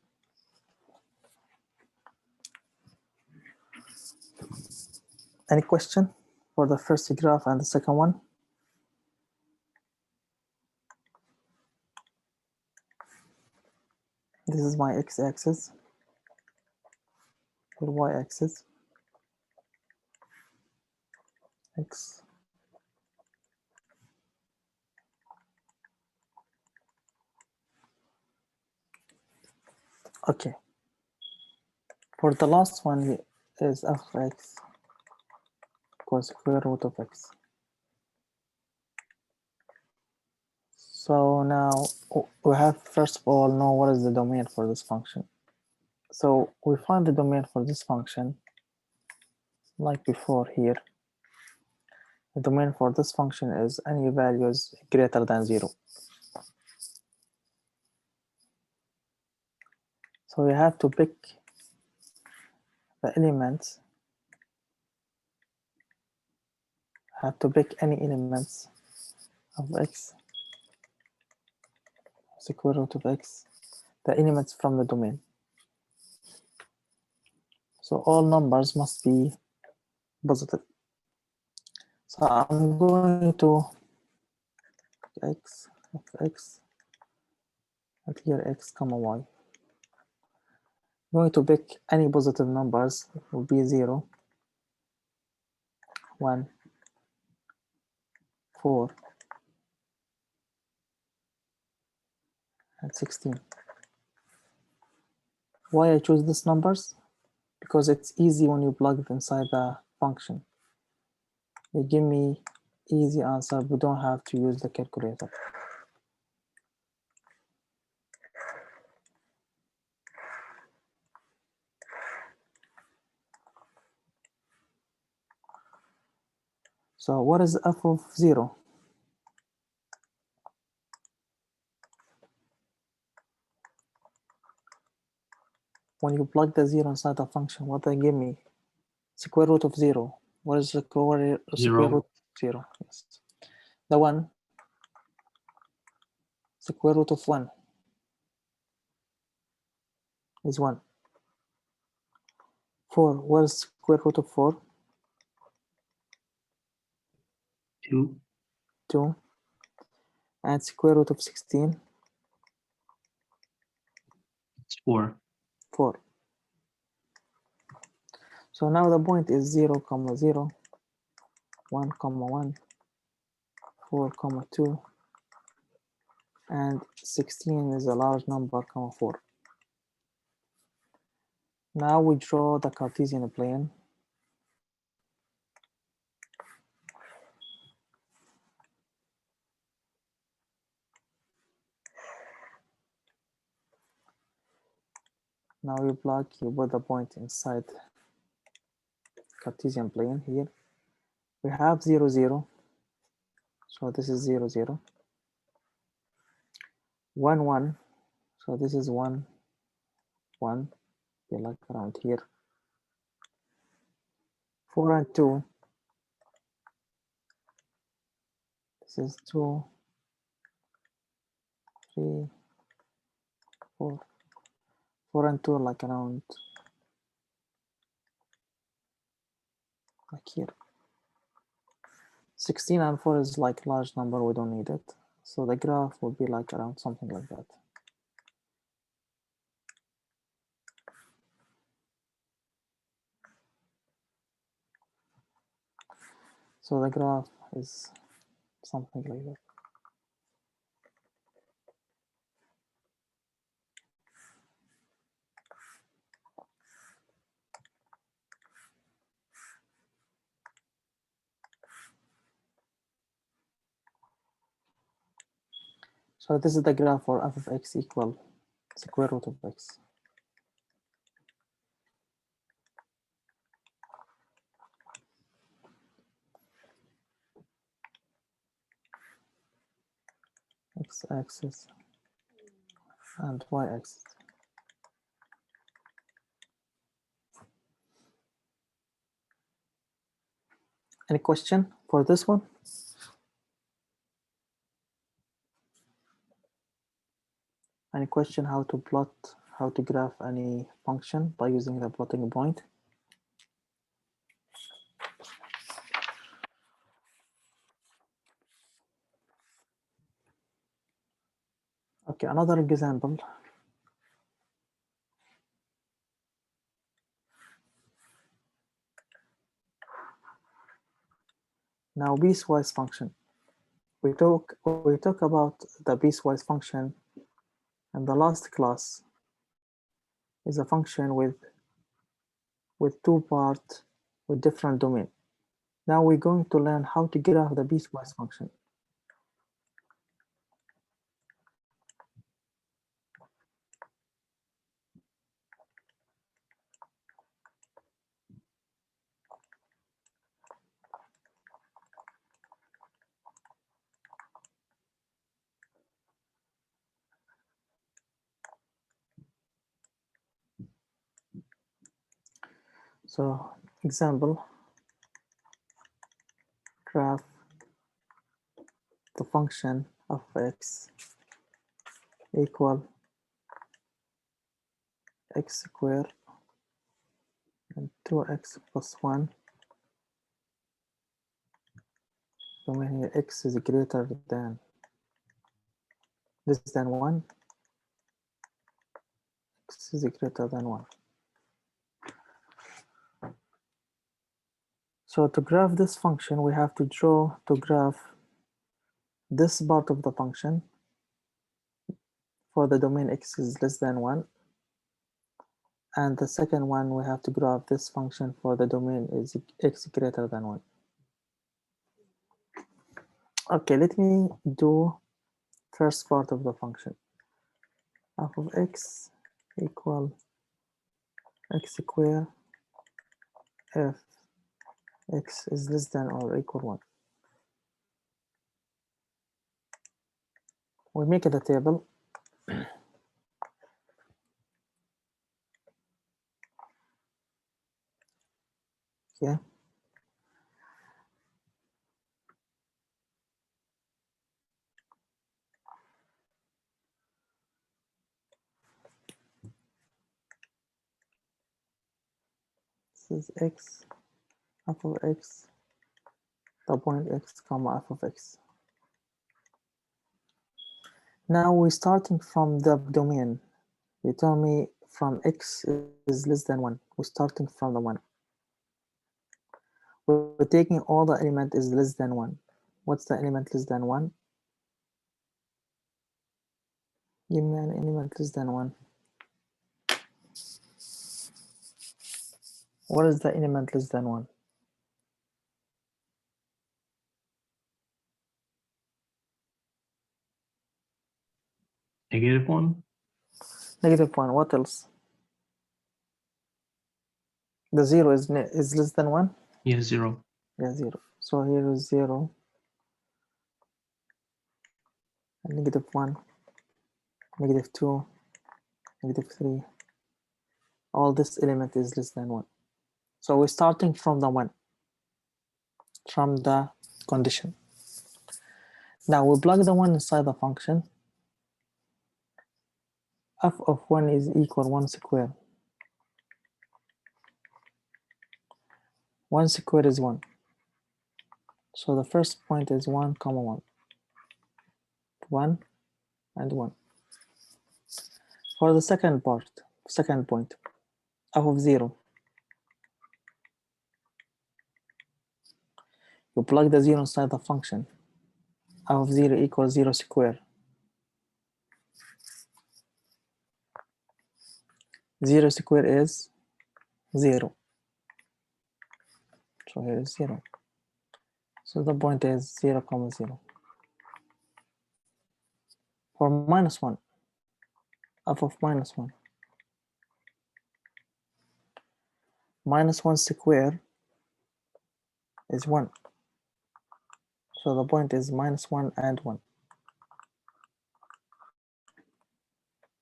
A: Any question for the first graph and the second one? This is my x-axis, or y-axis, x. Okay. For the last one is f of x equals square root of x. So now we have first of all know what is the domain for this function. So we find the domain for this function like before here. The domain for this function is any values greater than 0. So we have to pick the elements, any elements of x, square root of x, the elements from the domain. So all numbers must be positive. So I'm going to x of x, and here x comma y. I'm going to pick any positive numbers. It will be 0, 1, 4, and 16. Why I choose these numbers? Because it's easy when you plug it inside the function. They give me easy answer. We don't have to use the calculator. So what is f of 0? When you plug the 0 inside the function, what they give me? Square root of 0. What is the square root of 0? Yes. The 1, square root of 1 is 1. 4, what is square root of 4?
E: 2.
A: 2. And square root of 16?
E: It's 4.
A: 4. So now the point is 0, 0, 1, 1, 4, 2, and 16 is a large number, 4. Now we draw the Cartesian plane. Now you put the point inside Cartesian plane here. We have 0, 0. So this is 0, 0. 1, 1. So this is 1, 1. Be like around here. 4 and 2. This is 2, 3, 4. 4 and 2 like around like here. 16 and 4 is like large number, we don't need it. So the graph will be like around something like that. So the graph is something like that. So this is the graph for f of x equal square root of x. X-axis and y-axis. Any question for this one? Any question how to plot, how to graph any function by using the plotting point? Okay, another example. Now piecewise function. We talk about the piecewise function in the last class. Is a function with two parts with different domain. Now we're going to learn how to graph the piecewise function. So example, graph the function of x equal x squared and 2x plus 1. Domain here x is greater than less than 1. X is greater than 1. So to graph this function, we have to graph this part of the function for the domain x is less than 1. And the second one, we have to graph this function for the domain is x greater than 1. Okay, let me do first part of the function. F of x equal x squared if x is less than or equal 1. We make it a table. Okay. This is x, f of x, the point x comma f of x. Now we're starting from the domain. You tell me from x is less than 1. We're starting from the 1. We're taking all the element is less than 1. What's the element less than 1? Give me an element less than 1. What is the element less than 1?
E: -1.
A: -1. What else? The 0 is less than 1?
E: Yeah, 0.
A: Yeah, 0. So here is 0, and -1, -2, -3. All this element is less than 1. So we're starting from the 1, from the condition. Now we plug the 1 inside the function. F of 1 is equal 1 squared. 1 squared is 1. So the first point is 1, comma 1. 1 and 1. For the second point, f of 0. You plug the 0 inside the function. F of 0 equals 0 squared. 0 squared is 0. So here is 0. So the point is 0, comma 0. For minus 1, f of minus 1. Minus 1 squared is 1. So the point is minus 1 and 1.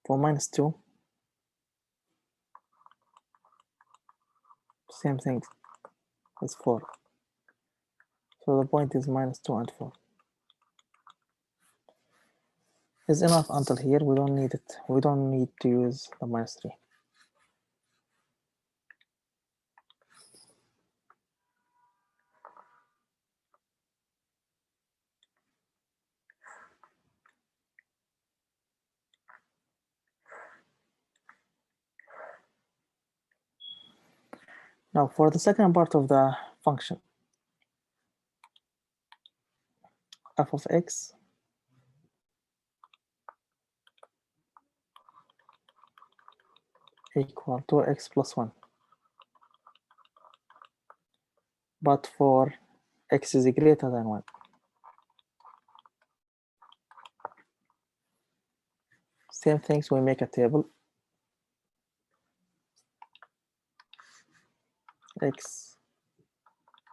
A: For minus 2, same thing, it's 4. So the point is minus 2 and 4. Is enough until here. We don't need it. We don't need to use the minus 3. Now for the second part of the function, f of x equal to x plus 1. But for x is greater than 1. Same things, we make a table. X,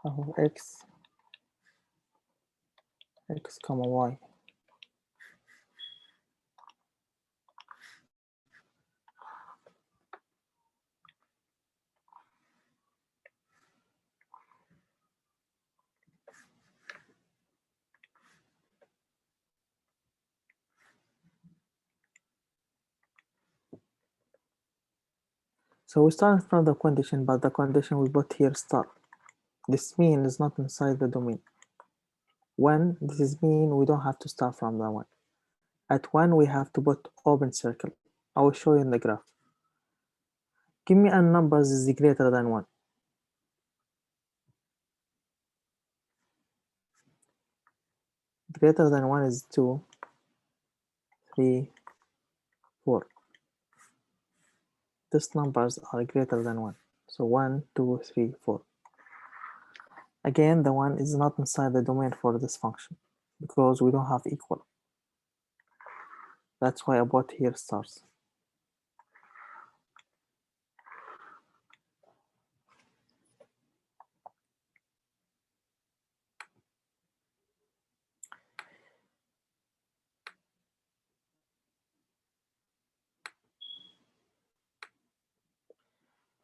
A: f of x, x comma y. So we start from the condition, but the condition we put here star. This mean is not inside the domain. When this is mean, we don't have to start from the 1. At 1, we have to put open circle. I will show you in the graph. Give me a number is greater than 1. Greater than 1 is 2, 3, 4. These numbers are greater than 1. So 1, 2, 3, 4. Again, the 1 is not inside the domain for this function because we don't have equal. That's why I put here stars.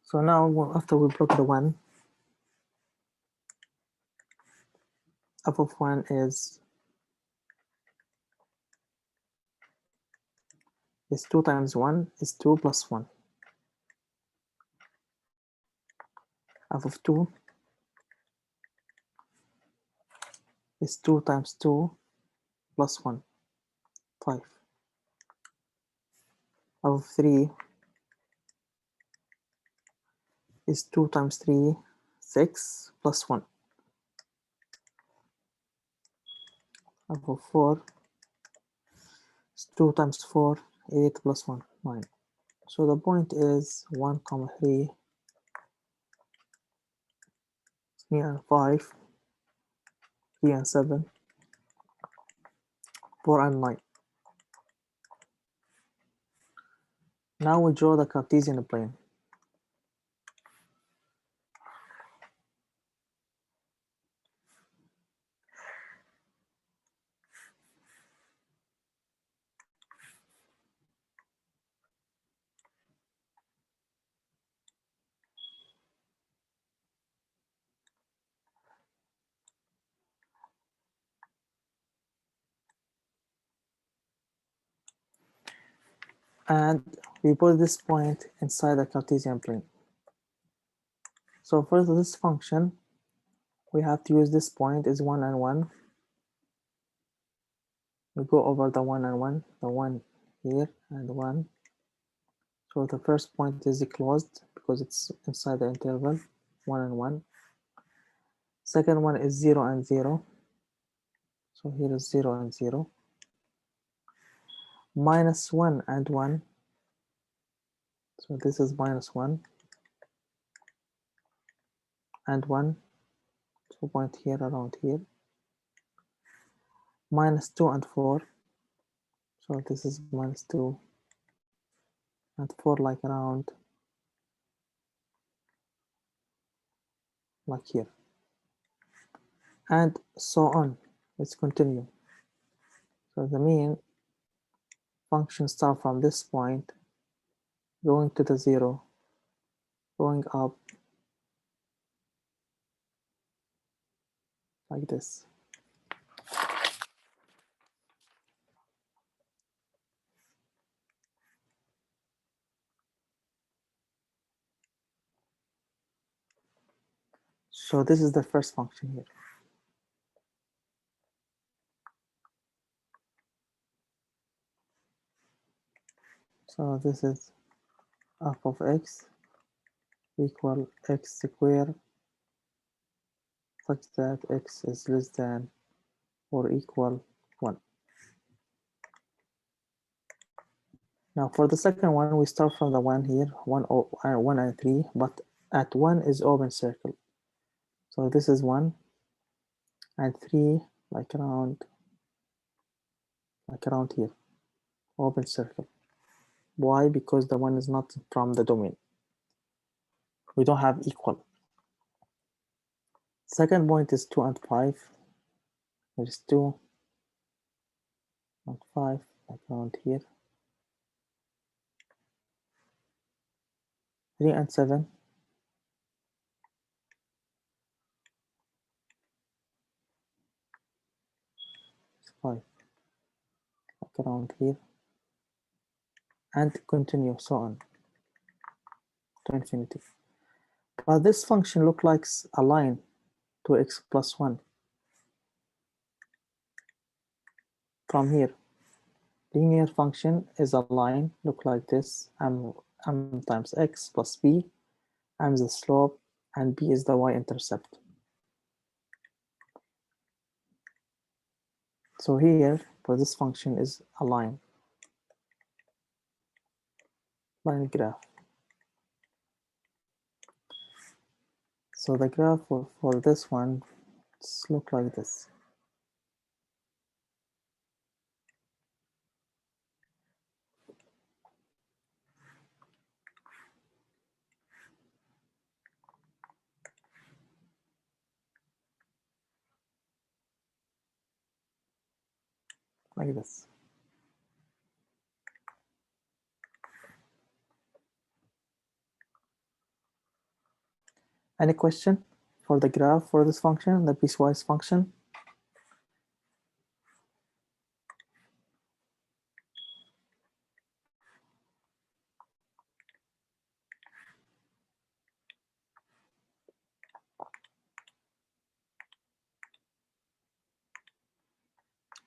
A: So now after we block the 1, f of 1 is 2 times 1 is 2 plus 1. F of 2 is 2 times 2 plus 1, 5. F of 3 is 2 times 3, 6 plus 1. F of 4 is 2 times 4, 8 plus 1, 9. So the point is 1, 3, 3 and 5, 3 and 7, 4 and 9. Now we draw the Cartesian plane. And we put this point inside the Cartesian plane. So for this function, we have to use this point is 1 and 1. We go over the 1 and 1, the 1 here and 1. So the first point is closed because it's inside the interval, 1 and 1. Second one is 0 and 0. So here is 0 and 0. Minus 1 and 1. So this is minus 1 and 1. So point here around here. Minus 2 and 4. So this is minus 2 and 4 like around like here. And so on. Let's continue. So the mean function start from this point, going to the 0, going up like this. So this is the first function here. So this is f of x equal x squared such that x is less than or equal 1. Now for the second one, we start from the 1 here, 1 and 3, but at 1 is open circle. So this is 1 and 3 like around here, open circle. Why? Because the 1 is not from the domain. We don't have equal. Second point is 2 and 5. There is 2 and 5 like around here. 3 and 7. 5 like around here. And continue, so on. to infinity. But this function looks like a line to x plus 1 from here. Linear function is a line, look like this, m times x plus b, m is the slope, and b is the y-intercept. So here, for this function is a line graph. So the graph for this one look like this. Like this. Any question for the graph for this function, the piecewise function?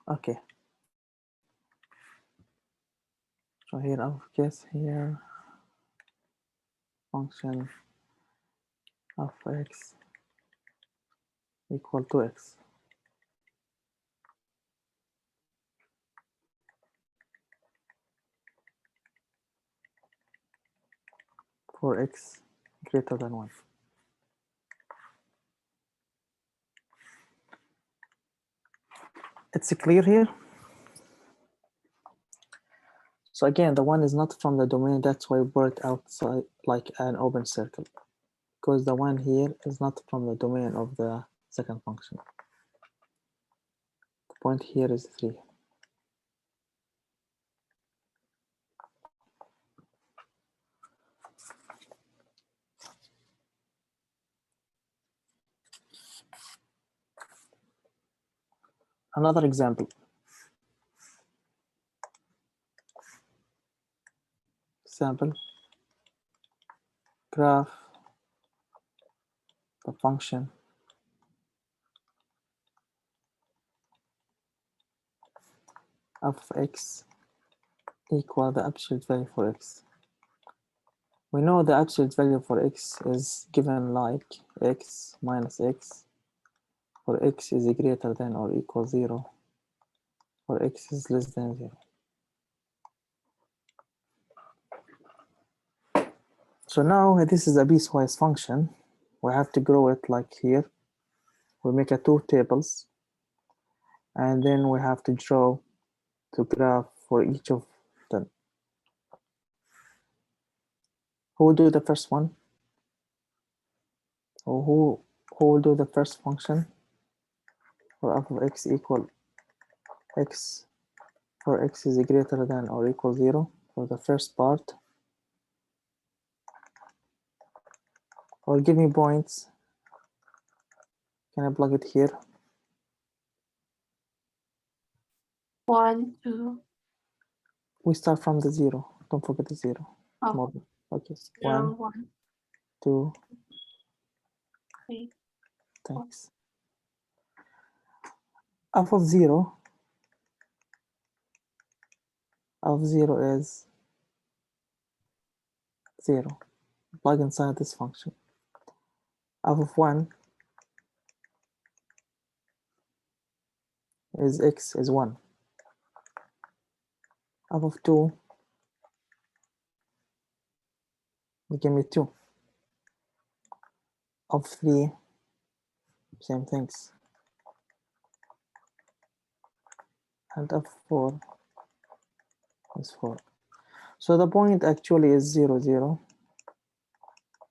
A: Okay. So here I'll guess here function of x equal to x. For x greater than 1. It's clear here? So again, the one is not from the domain, that's why we work outside like an open circle, because the one here is not from the domain of the second function. The point here is 3. Another example. Graph the function of x equal the absolute value for x. We know the absolute value for x is given like x minus x, for x is greater than or equal 0, for x is less than 0. So now this is a piecewise function. We have to grow it like here. We make a 2 tables, and then we have to draw the graph for each of them. Who will do the first one? Or who will do the first function for f of x equal x, for x is greater than or equal 0 for the first part? Or give me points. Can I plug it here?
B: 1, 2,
A: We start from the 0. Don't forget the 0.
B: oh,
A: More. Okay.
B: 0,
A: 1,
B: 1,
A: 2,
B: 3.
A: thanks. F of 0 is 0. Plug inside this function. F of 1 is x is 1. F of 2, give me 2. Of 3, same things. And f 4 is 4. So the point actually is 0, 0,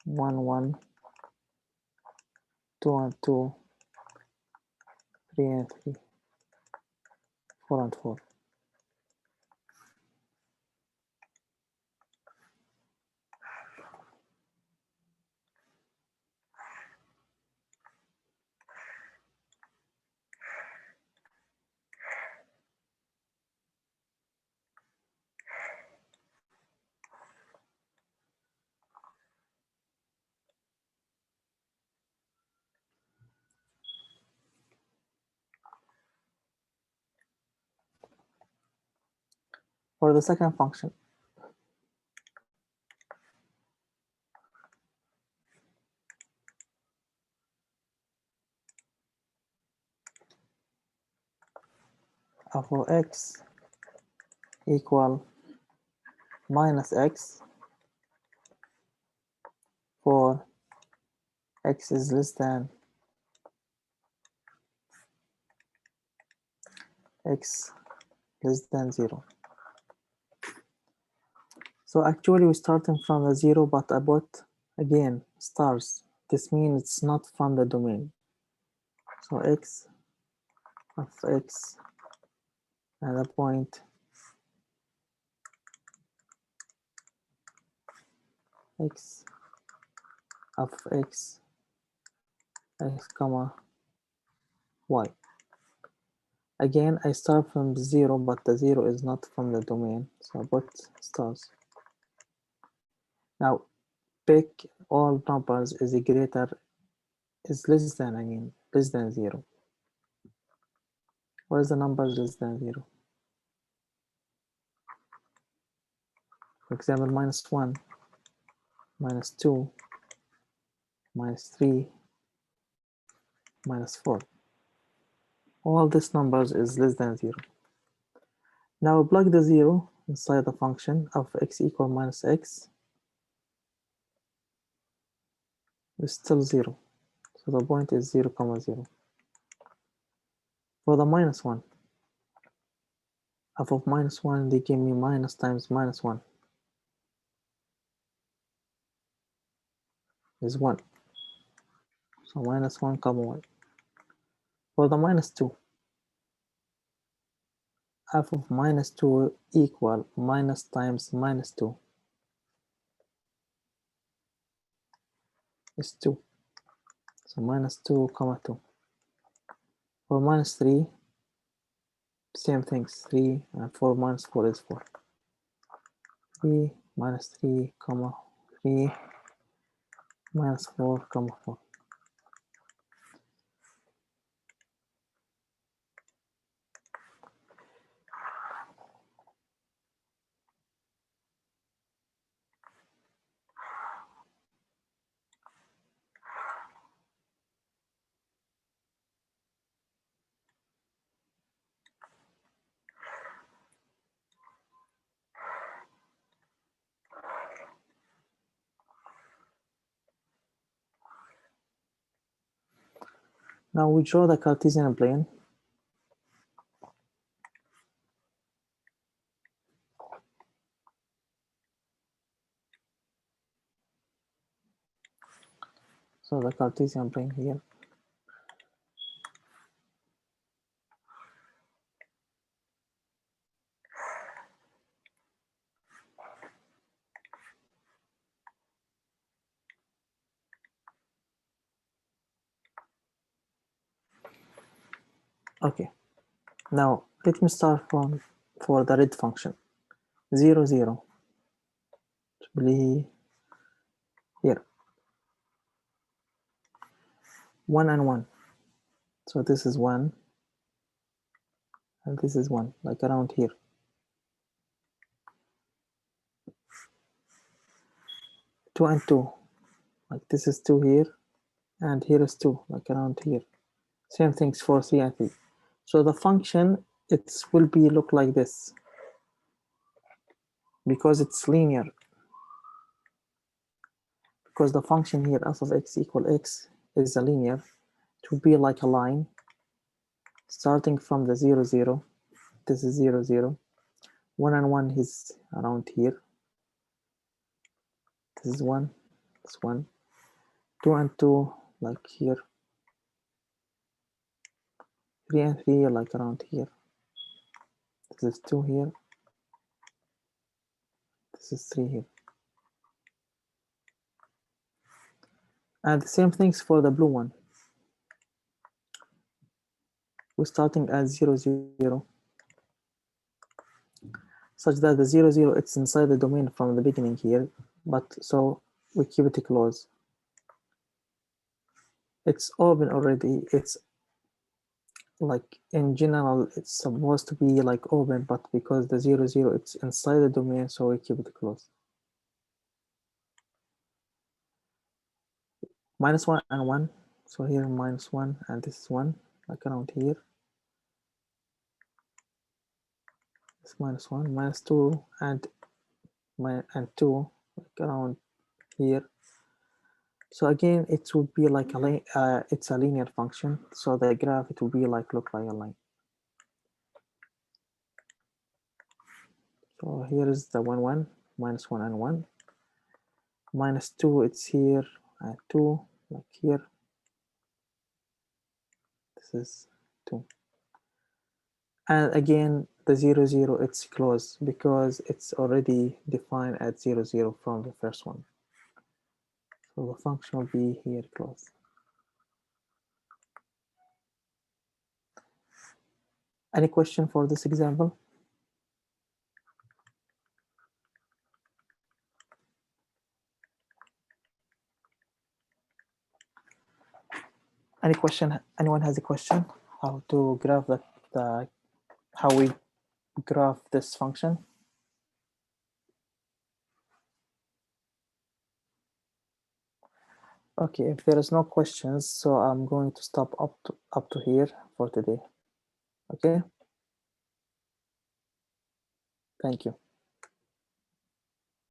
A: 1, 1, 2 and 2, 3 and 3, 4 and 4. For the second function, f of x equal minus x for x is less than x less than 0. So actually we're starting from the 0, but I put again stars. This means it's not from the domain. So x of x at a point x of x comma y. Again, I start from 0, but the 0 is not from the domain, so I put stars. Now pick all numbers is less than, less than 0. What is the number less than 0? For example, -1, -2, -3, -4. All these numbers is less than 0. Now plug the 0 inside the function of x equal minus x. It's still 0. So the point is 0, 0. For the -1, f of -1, they give me minus times -1 is 1. So -1, 1. For the -2, f of -2 equal minus times -2 is 2. So -2, 2. For -3, same things, 3, and for -4 is 4. 3, -3, 3, -4, 4. Now we draw the Cartesian plane. So the Cartesian plane here. Okay, now let me start for the red function. 0, 0 to be here. 1 and 1. So this is 1 and this is 1, like around here. 2 and 2, like this is 2 here, and here is 2, like around here. Same things for 3 and 3. So the function, it will be look like this because it's linear. Because the function here, f of x equal x, is a linear, it will be like a line starting from the 0, 0. This is 0, 0. 1 and 1 is around here. This is 1, this 1. 2 and 2, like here. 3 and 3, like around here. This is 2 here. This is 3 here. And the same things for the blue one. We're starting at 0, 0. Such that the 0, 0, it's inside the domain from the beginning here. But so we keep it close. It's open already. It's like in general, it's supposed to be like open, but because the 0, 0, it's inside the domain, so we keep it closed. -1 and 1. So here -1 and this is 1, like around here. It's -1, -2 and 2, like around here. So again, it would be like it's a linear function. So the graph, it will be like look like a line. So here is the 1, 1, -1 and 1. -2, it's here, and 2, like here. This is 2. And again, the 0, 0, it's closed because it's already defined at 0, 0 from the first one. So the function will be here closed. Any question for this example? Any question? Anyone has a question? How to graph that? How we graph this function? Okay, if there is no questions, so I'm going to stop up to here for today. Okay. Thank you.